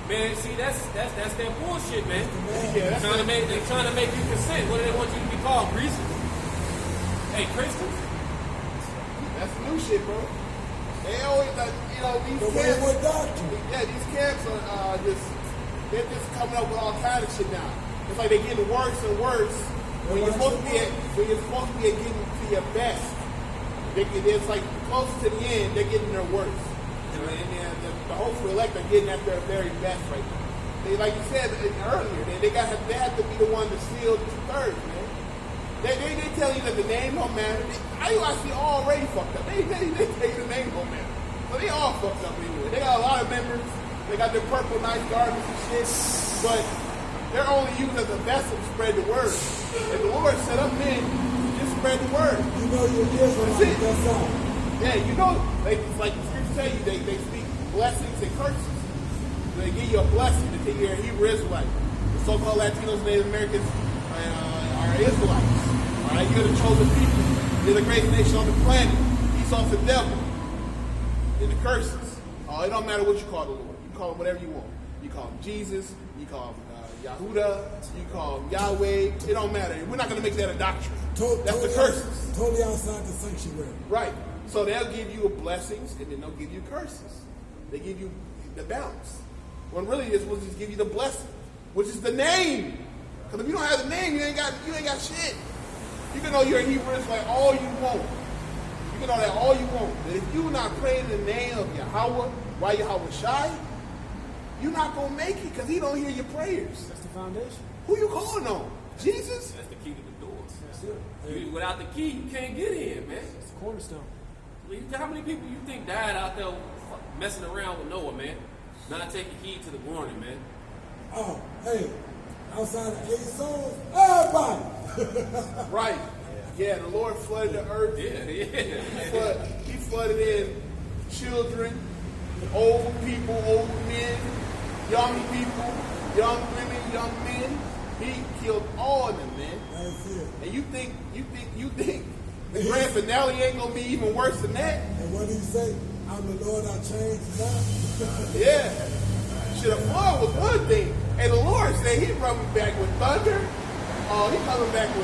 Man, see, that's that bullshit, man. Yeah, They're trying to make you consent. What do they want you to be called? Greasers? Hey, Christians? That's new shit, bro. They always, these The way camps. with doctrine. Yeah, these camps are they're just coming up with all kinds of shit now. It's like they're getting worse and worse. When you're supposed to be at getting to your best, it's like closer to the end, they're getting their worst. And the hopeful elect are getting at their very best right now. They, like you said earlier, they have to be the one to seal the third, man. They tell you that the name don't matter. IUIC already fucked up. They tell you the name don't matter. So they all fucked up anyway. They got a lot of members. They got their purple nice garments and shit. But they're only used as a vessel to spread the word. And the Lord set up men to just spread the word. You know you're Israelite, that's all. Yeah, you know, like the scriptures tell you, they speak blessings and curses. They give you a blessing to you're a Hebrew Israelite. The so-called Latinos, Native Americans are Israelites. All right, you're the chosen people. You're the greatest nation on the planet. Esau's the devil. And the curses. It don't matter what you call the Lord. You call him whatever you want. You call him Jesus. You call him Yahudah. You call him Yahweh. It don't matter. We're not going to make that a doctrine. That's the curses. Totally outside the sanctuary. Right. So they'll give you blessings and then they'll give you curses. They give you the balance. When really this will just give you the blessing, which is the name. Because if you don't have the name, you ain't got shit. You can know you're a Hebrew Israelite all you want. You can know that all you want. But if you're not praying in the name of Yahweh, why Yahweh Shai, you're not going to make it because he don't hear your prayers. That's the foundation. Who you calling on? Jesus? That's the key to the doors. That's it. Without the key, you can't get in, man. It's the cornerstone. How many people you think died out there messing around with Noah, man? Not taking heed to the warning, man. Oh, hey, outside of 8 souls, everybody. Right. Yeah, the Lord flooded the earth. Yeah. He flooded in children, old people, old men, young people, young women, young men. He killed all of them, man. That's it. And you think the grand finale ain't gonna be even worse than that? And what did he say? I'm the Lord, I changed now. Yeah. Shit, a flood was one thing. And the Lord said he coming back with thunder. He coming back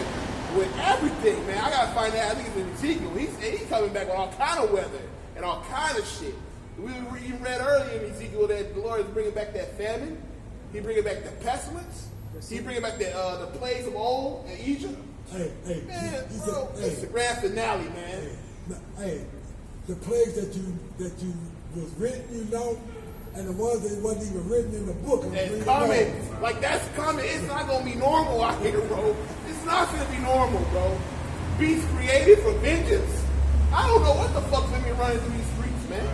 with everything, man. I gotta find out. I think it's in Ezekiel. He said he's coming back with all kind of weather and all kind of shit. We read earlier in Ezekiel that the Lord is bringing back that famine. He bringing back the pestilence. He bringing back the plagues of old in Egypt. Hey, Man, he bro, said, it's the grand finale, man. hey, the plagues that you was written, you know, and the ones that wasn't even written in the book. That's coming. Like, that's coming. It's not going to be normal out here, bro. It's not going to be normal, bro. Beasts created for vengeance. I don't know what the fuck's let me running through these streets, man.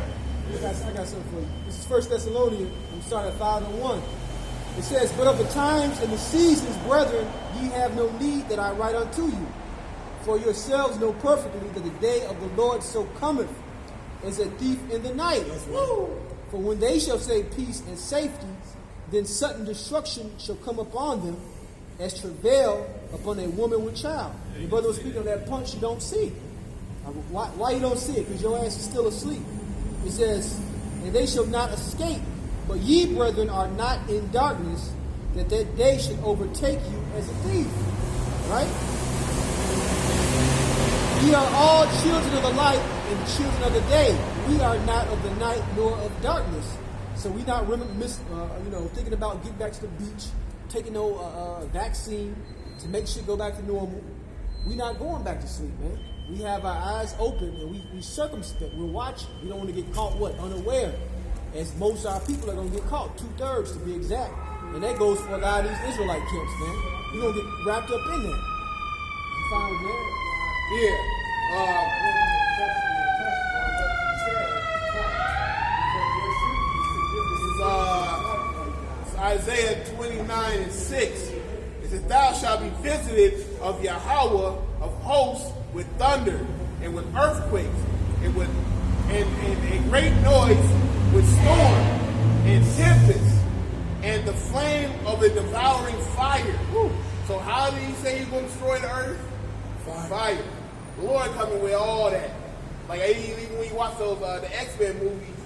I got something for you. This is 1 Thessalonians. We start at 5:1. It says, "But of the times and the seasons, brethren, ye have no need that I write unto you. For yourselves know perfectly that the day of the Lord so cometh as a thief in the night. Woo! For when they shall say peace and safety, then sudden destruction shall come upon them, as travail upon a woman with child." Your brother was speaking of that punch you don't see. Why you don't see it? Because your ass is still asleep. It says, "And they shall not escape. But ye, brethren, are not in darkness, that day should overtake you as a thief." Right? "Ye are all children of the light and children of the day. We are not of the night nor of darkness." So we not thinking about getting back to the beach, taking no vaccine to make shit go back to normal. We not going back to sleep, man. We have our eyes open and we circumspect. We're watching. We don't want to get caught unaware. As most of our people are going to get caught, 2/3 to be exact. And that goes for a lot of these Israelite camps, man. You're going to get wrapped up in there. You fine with that? Yeah. This is Isaiah 29:6. It says, "Thou shalt be visited of Yahweh of hosts with thunder and with earthquakes and with and a great noise, with storm and tempest and the flame of a devouring fire." Woo. So how did he say he's going to destroy the earth? Fire. The Lord coming with all that. Like even when you watch those the X-Men movies,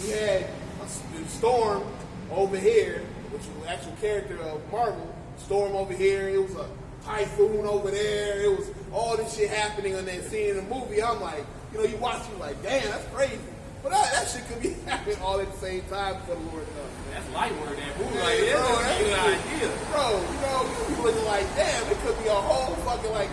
you had a storm over here, which was the actual character of Marvel. Storm over here. It was a typhoon over there. It was all this shit happening on that scene in the movie. I'm like, you watch, you like, damn, that's crazy. But that shit could be happening all at the same time before the Lord comes. That's light word, that movie. Yeah, Like, bro, that's a good idea. Bro, you be looking like, damn, it could be a whole fucking like,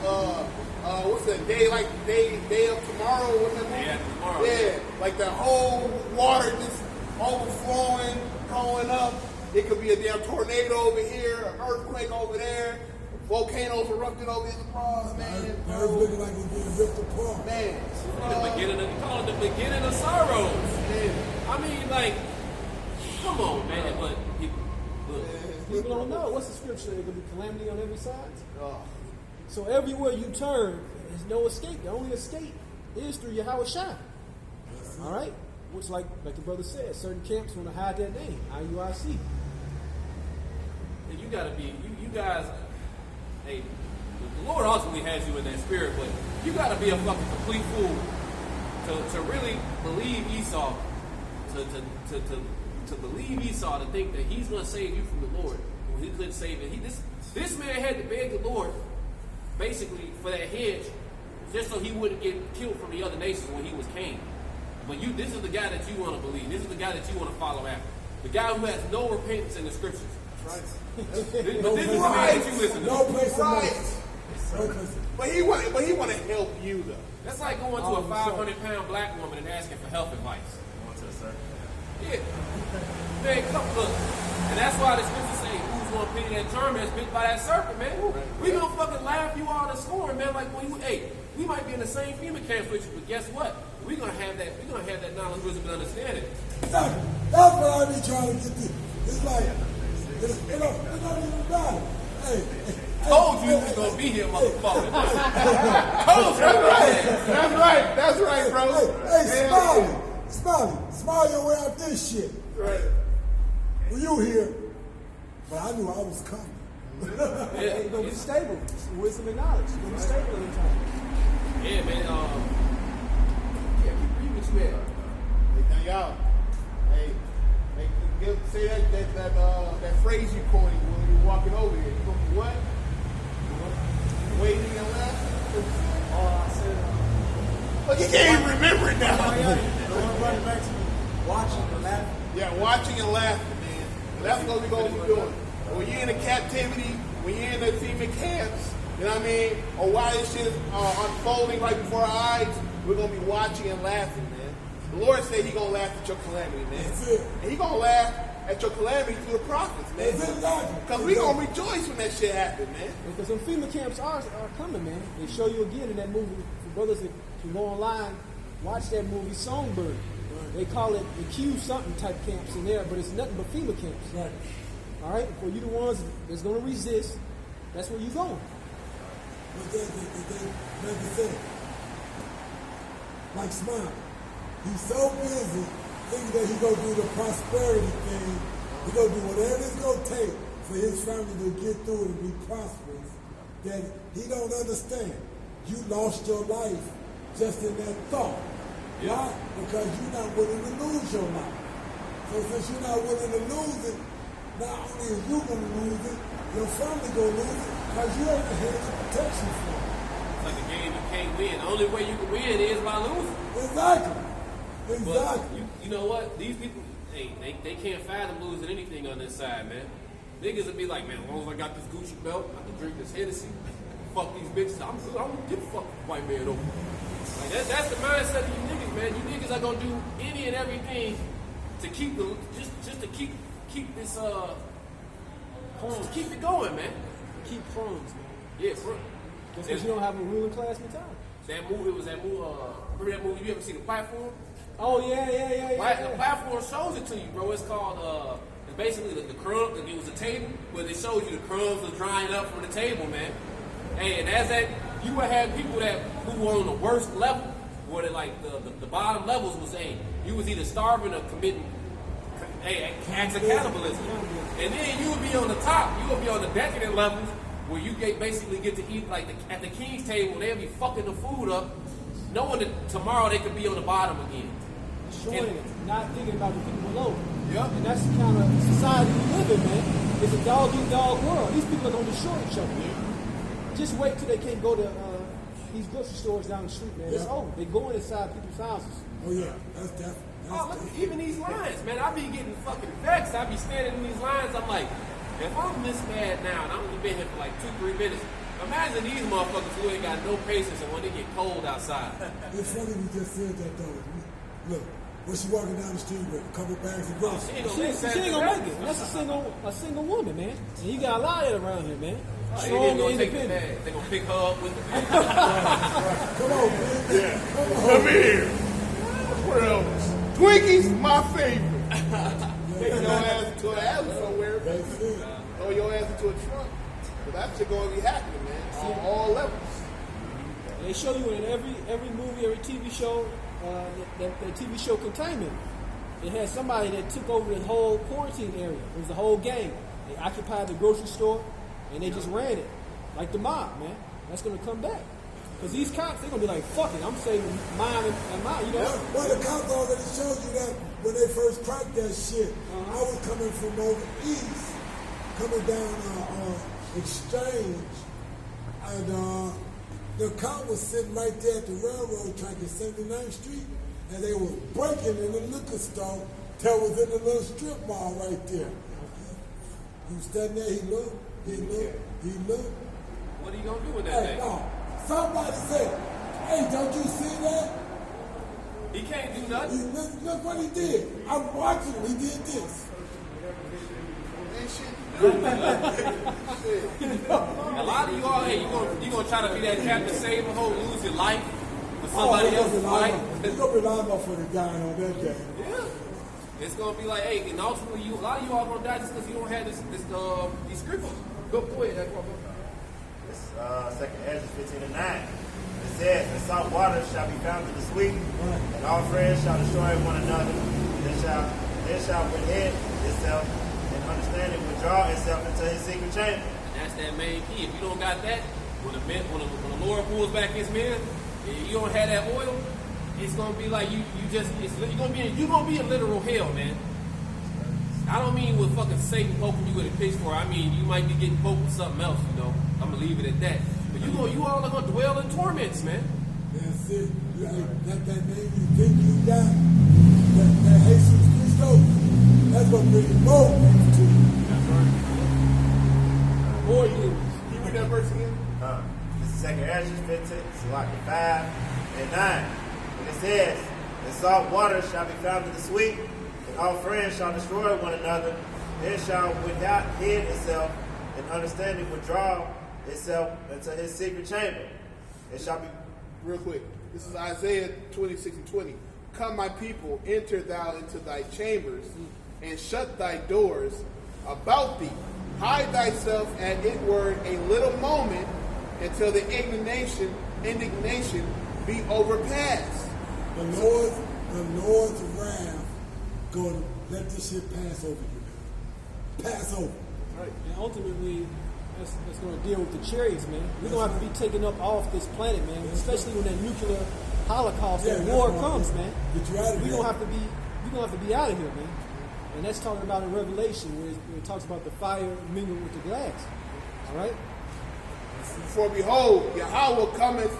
what's that, day of tomorrow? What's that movie? Day After Tomorrow. Yeah, like the whole water just overflowing, going up. It could be a damn tornado over here, an earthquake over there, volcanoes erupting over in the cross, man. Now it's looking like it's getting ripped apart. Man. You call it the beginning of sorrows. Man. I mean, like, come on, man. But People don't know. What's the scripture? There's going to be calamity on every side. Oh. So everywhere you turn, there's no escape. The only escape is through Yahweh Shai. All right? Which, like the brother said, certain camps want to hide that name, IUIC. you gotta be, you guys, hey, the Lord ultimately has you in that spirit, but you gotta be a fucking complete fool to really believe Esau, to believe Esau, to think that he's gonna save you from the Lord when he couldn't save it. This man had to beg the Lord, basically, for that hedge, just so he wouldn't get killed from the other nations when he was king. But this is the guy that you want to believe. This is the guy that you want to follow after. The guy who has no repentance in the scriptures. This is the man that you listen to. No place of Right. mercy. No place of- But he want to help you though. That's like going to a 500-pound black woman and asking for health advice. Going to the circle. Yeah. Man, come look. And that's why the scriptures say, who's gonna pity that germ that's bit by that serpent, man? We gonna fucking laugh you all to scorn, man. Like when you, hey, we might be in the same FEMA camp with you, but guess what? We're gonna have that knowledge, wisdom, and understanding. That's what I be trying to get to. It's like, it's not even matter. Hey, Told you was gonna be here, motherfucker. Told you. That's right, bro. Hey, smile your way out this shit. Right. Well, you here, but I knew I was coming. Yeah, You're gonna be stable. Wisdom and knowledge. You're gonna be stable in time. yeah, man. Yeah, read what you had. Hey, now y'all. Hey, say that phrase you coined when you're walking over here. You gonna be what? Waiting and laughing? I said, Look, you can't even remember it now. the one running back to me, watching and laughing. Yeah, watching and laughing, man. That's what we're going to be doing. When you're in the captivity, when you're in the FEMA camps, you know what I mean? Or while this shit is unfolding right before our eyes, we're going to be watching and laughing, man. The Lord said He's going to laugh at your calamity, man. That's it. And He's going to laugh at your calamity through the prophets, man. That's it, exactly. Because we're going to rejoice when that shit happens, man. Because some FEMA camps are coming, man. They show you again in that movie. For brothers that can go online, watch that movie Songbird. They call it the Q something type camps in there, but it's nothing but FEMA camps. Right. All right? For you the ones that's going to resist, that's where you're going. But they like you said, like Smile, he's so busy thinking that he's gonna do the prosperity thing. He's gonna do whatever it's gonna take for his family to get through and be prosperous. That he don't understand. You lost your life just in that thought. Yeah. Why? Because you're not willing to lose your life. So since you're not willing to lose it, not only is you gonna lose it, your family gonna lose it because you ain't the hedge of protection for it. It's like a game you can't win. The only way you can win is by losing. Exactly. But Exactly. you know what? These people, they can't fathom losing anything on this side, man. Niggas would be like, man, as long as I got this Gucci belt, I can drink this Hennessy, fuck these bitches, I'm good. I don't give a fuck if the white man over. Like that's the mindset of you niggas, man. You niggas are gonna do any and everything to keep the just to keep this just keep it going, man. Keep crumbs, man. Yeah, bro. Just because you don't have a ruling class mentality. That movie was that movie. Remember that movie? You ever seen The Platform? Oh, yeah. The Platform shows it to you, bro. It's called, it's basically the crumbs. It was a table, but it shows you the crumbs are drying up from the table, man. Hey, and as that, you would have people who were on the worst level, where the bottom levels was you was either starving or committing acts of cannibalism. And then you would be on the top, you would be on the decadent levels, where you basically get to eat at the king's table. They'll be fucking the food up, knowing that tomorrow they could be on the bottom again. Showing it, not thinking about the people below. Yep. And that's the kind of society we live in, man. It's a dog-eat-dog world. These people are going to destroy each other. Just wait till they can't go to these grocery stores down the street, man. It's over. They go inside people's houses. Oh yeah, that's definitely. Oh, look, even these lines, man. I be getting fucking vexed. I be standing in these lines. I'm like, if I'm this mad now, and I'm only been here for like 2-3 minutes, imagine these motherfuckers who ain't got no patience and when they get cold outside. It's funny we just said that though. Look, when she walking down the street with a couple bags of groceries. She ain't gonna make it. And that's a single woman, man. And you got a lot of it around here, man. They Strong ain't and gonna take the independent. bag. They gonna pick her up with the bag. Come on, man. Yeah. Come Come on. here. What else? Twinkies, my favorite. Take your ass to an alley somewhere. That's it. Throw your ass into a trunk. But that shit gonna be happening, man. On all levels. They show you in every movie, every TV show, that TV show Containment. It had somebody that took over the whole quarantine area. It was the whole gang. They occupied the grocery store, and they just ran it. Like the mob, man. That's going to come back. Because these cops, they're going to be like, fuck it, I'm saving mine and mine, you know? Yeah, well, the cops already showed you that when they first cracked that shit. I was coming from over east, coming down Exchange, and the cop was sitting right there at the railroad track at 79th Street, and they was breaking in the liquor store that was in the little strip mall right there. He was standing there, he looked. What are you gonna do with that Hey, thing? no. Somebody said, hey, don't you see that? He can't do nothing. Look what he did. I'm watching him. He did this. A lot of you all, hey, you gonna try to be that captain, save a whole, lose your life for somebody else's life. You're going to be liable for the dying on that day. Yeah. It's gonna be like, hey, and ultimately, a lot of you all gonna die just because you don't have these scriptures. Go ahead, This second Ezra 15:9. It says, "The salt water shall be found in the sweet, and all friends shall destroy one another. Then shall withhold itself, and understanding withdraw itself into his secret chamber." And that's that main key. If you don't got that, when the Lord pulls back his men, and you don't have that oil, it's gonna be like you're gonna be in literal hell, man. I don't mean with fucking Satan poking you with a pitchfork. I mean you might be getting poked with something else, you know. I'm gonna leave it at that. But you all are gonna dwell in torments, man. That's it. That name you think you got, that Jesus Christo, that's going to bring more things to you. More demons. Can you read that verse again? This is second Ezra 15, Salaki 5 and 9. And it says, "The salt water shall be found in the sweet, and all friends shall destroy one another. Then shall without hid itself, and understanding withdraw itself into his secret chamber. It shall be." Real quick. This is Isaiah 26:20. "Come, my people, enter thou into thy chambers, and shut thy doors about thee. Hide thyself at it word a little moment, until the indignation be overpassed." The Lord's wrath going to let this shit pass over you. Pass over. And ultimately, that's going to deal with the chariots, man. We're going to have to be taken up off this planet, man. Especially when that nuclear holocaust and war comes, man. Get you out of We're here. going to have to be out of here, man. And that's talking about in Revelation, where it talks about the fire mingled with the glass. All right? For behold, Yahweh cometh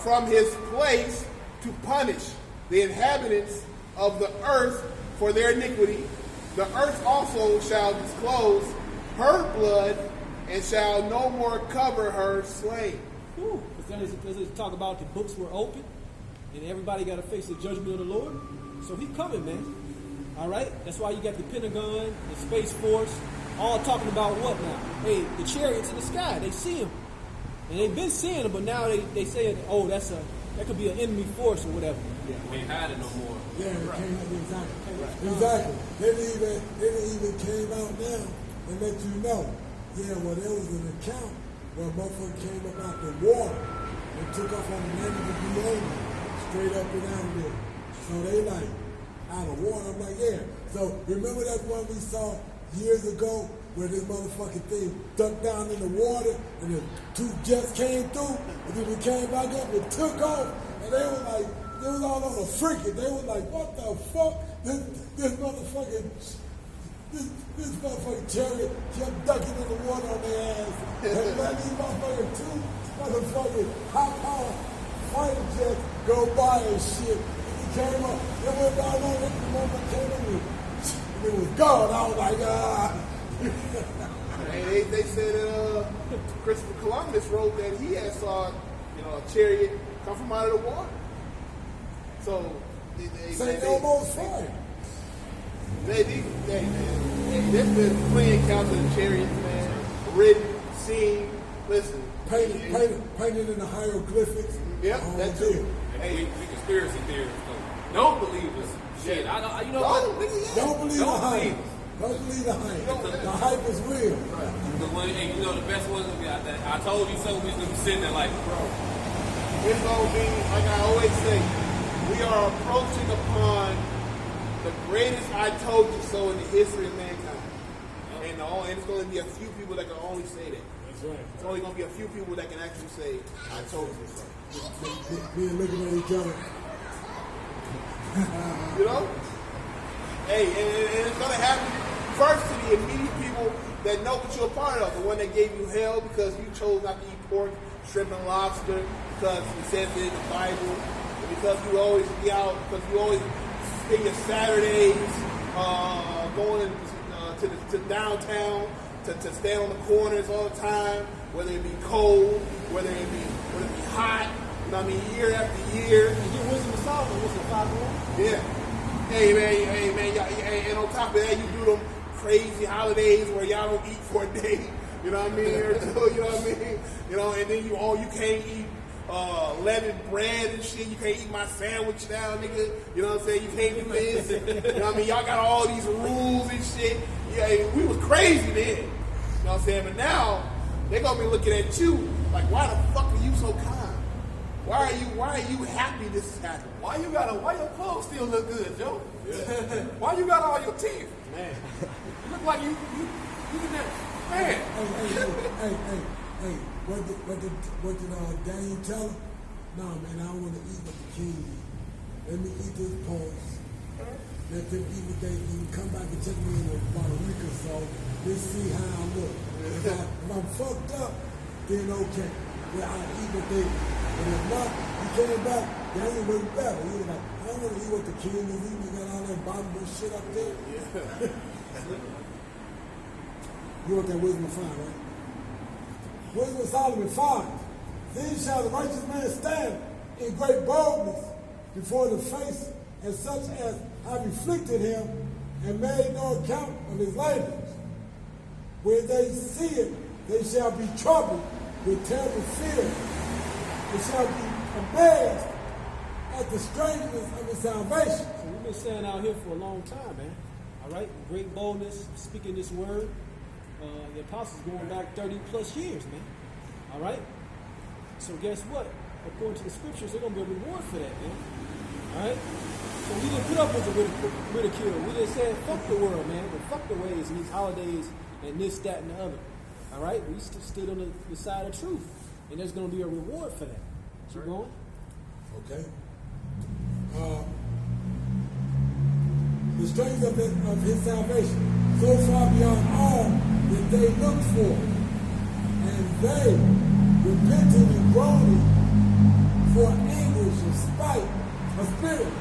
from his place to punish the inhabitants of the earth for their iniquity. The earth also shall disclose her blood, and shall no more cover her slain. Because it talk about the books were open, and everybody got to face the judgment of the Lord. So he's coming, man. All right? That's why you got the Pentagon, the Space Force, all talking about what now? Hey, the chariots in the sky, they see him. And they've been seeing him, but now they saying, oh, that could be an enemy force or whatever. We ain't hide it no more. Yeah, it came out exactly. They didn't even came out now and let you know. Yeah, well, there was an account where a motherfucker came up out the water and took off on the 90-degree angle, straight up and out of there. So they like, out of water. I'm like, yeah. So remember that one we saw years ago where this motherfucking thing ducked down in the water and the two jets came through and then it came back up and took off and they were like, they was all on the freaking. They was like, what the fuck? This motherfucking chariot kept ducking in the water on their ass and let these two motherfucking high-power fighter jets go by and shit. Came up, it went down on it, the moment came in, it was gone. I was like, They said Christopher Columbus wrote that he had saw, a chariot come from out of the water. So they almost fire. There's been plenty of accounts of the chariots, man. Written, seen, listen. Painted in the hieroglyphics. Yep, that too. Hey, we conspiracy theorists. Don't believe us. Shit, you know what? Don't believe the hype. Don't believe the hype. The hype is real. And the best one is gonna be out there. I told you so. We just gonna be sitting there like, bro. It's gonna be like I always say. We are approaching upon the greatest I told you so in the history of mankind. And it's going to be a few people that can only say that. That's right. It's only going to be a few people that can actually say, I told you so. Being looking at each other. Hey, and it's going to happen first to the immediate people that know what you're a part of. The one that gave you hell because you chose not to eat pork, shrimp, and lobster because it says it in the Bible. Because you always be out, because you always spend your Saturdays going to downtown to stand on the corners all the time, whether it be cold, whether it be hot. You know what I mean? Year after year. And your wisdom of Solomon was a 5-1. Yeah. Hey man, y'all, and on top of that, you do them crazy holidays where y'all don't eat for a day. You know what I mean? Or two, you know what I mean? You know, and then you can't eat leavened bread and shit. You can't eat my sandwich now, nigga. You know what I'm saying? You can't do this. You know what I mean? Y'all got all these rules and shit. Yeah, we was crazy then. You know what I'm saying? But now they gonna be looking at you like, why the fuck are you so calm? Why are you happy this is happening? Why your clothes still look good, Joe? Yeah. Why you got all your teeth? Man. You look like you can never. Man. Hey, what did Daniel tell him? No, man, I don't want to eat what the king eat. Let me eat this pulse. Let them eat what they eat. Come back and check me in about a week or so. Let's see how I look. If I'm fucked up, then okay. Well, I'll eat what they eat. But if not, he came back, Daniel was better. He was like, I don't want to eat what the king is eating. You got all that bottomless shit up there. Yeah. You want that wisdom of 5, right? Wisdom of Solomon 5. Then shall the righteous man stand in great boldness before the face of such as have afflicted him and made no account of his labors. When they see it, they shall be troubled with terrible fear. They shall be amazed at the strangeness of his salvation. So we've been standing out here for a long time, man. All right? Great boldness, speaking this word. The apostles going back 30 plus years, man. All right? So guess what? According to the scriptures, there's going to be a reward for that, man. All right? So we didn't put up with the ridicule. We just said, fuck the world, man. But fuck the ways and these holidays and this, that, and the other. All right? We stood on the side of truth. And there's going to be a reward for that. Keep going. Okay. The strength of his salvation, so far beyond all that they looked for. And they, repenting and groaning for anguish and spite of spirit,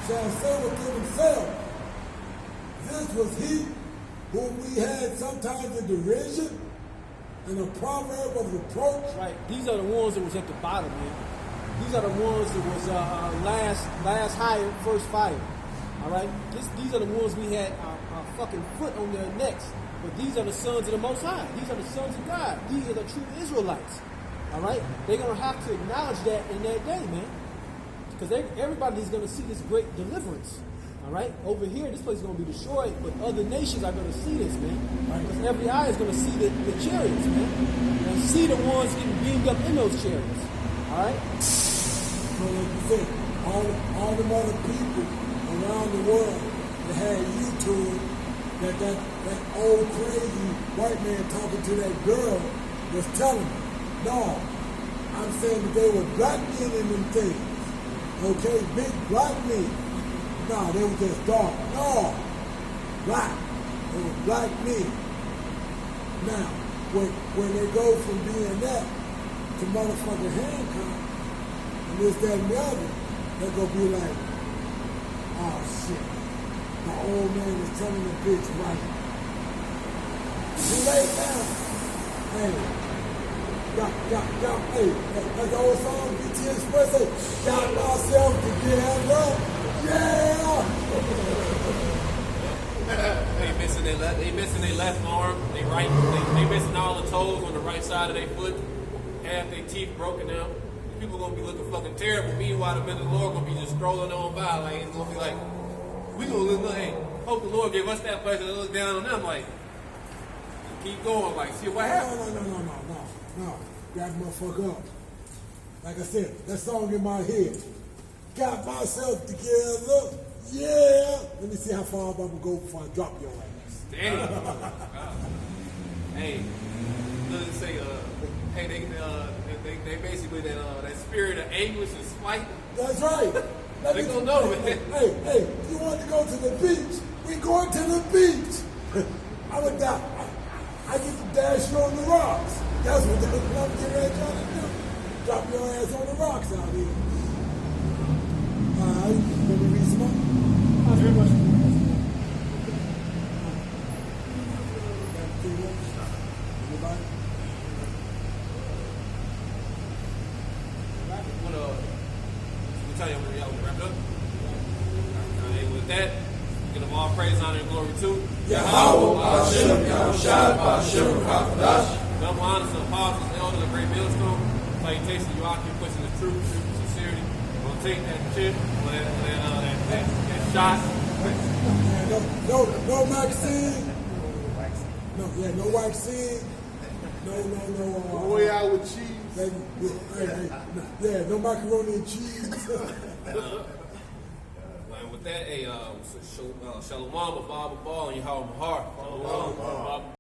shall say within themselves, this was he whom we had sometimes in derision and a proverb of reproach. Right. These are the ones that was at the bottom, man. These are the ones that was last hired, first fired. All right? These are the ones we had our fucking foot on their necks. But these are the sons of the Most High. These are the sons of God. These are the true Israelites. All right? They're going to have to acknowledge that in that day, man. Because everybody's going to see this great deliverance. All right? Over here, this place is going to be destroyed, but other nations are going to see this, man. Right? Because every eye is going to see the chariots, man. And see the ones getting beamed up in those chariots. All right? So like you said, all the other people around the world that had YouTube, that old crazy white man talking to that girl was telling them, no, I'm saying that they were black men in them things. Okay, big black men. No, they were just dark. No, black. They were black men. Now, when they go from being that to motherfucking Hancock, and this, that, and the other, they're gonna be like, oh shit, my old man is telling the bitch right. Too late now. Hey, hey, that's the old song, BT Express, say, got myself together. Yeah! They missing their left arm, they missing all the toes on the right side of their foot, half their teeth broken out. People gonna be looking fucking terrible. Meanwhile, the men of the Lord gonna be just strolling on by, like it's gonna be like, we gonna look, hey, hope the Lord gave us that pleasure to look down on them, like, keep going, like, see what happens. No. Got motherfucker up. Like I said, that song in my head. Got myself together. Yeah. Let me see how far I'm gonna go before I drop your ass. Damn. Hey, does it say, hey, they basically that spirit of anguish and spite. That's right. They gonna know, man. Hey, you want to go to the beach? We going to the beach. I would die. I get to dash you on the rocks. That's what they're getting ready trying to do. Drop your ass on the rocks out here. All right, let me read some more. Very much. that, give them all praise, honor, and glory too. Yahweh, Hashem, Yahushua, Hashem, Hakadash. Double honors to the apostles, elders, and great millstone. Salutation, you all keep pushing the truth, sincerity. We'll take that chip, that shot. No vaccine. No vaccine. No. Way out with cheese. No macaroni and cheese. And with that, shalom, Bob, and Yahweh Mahar.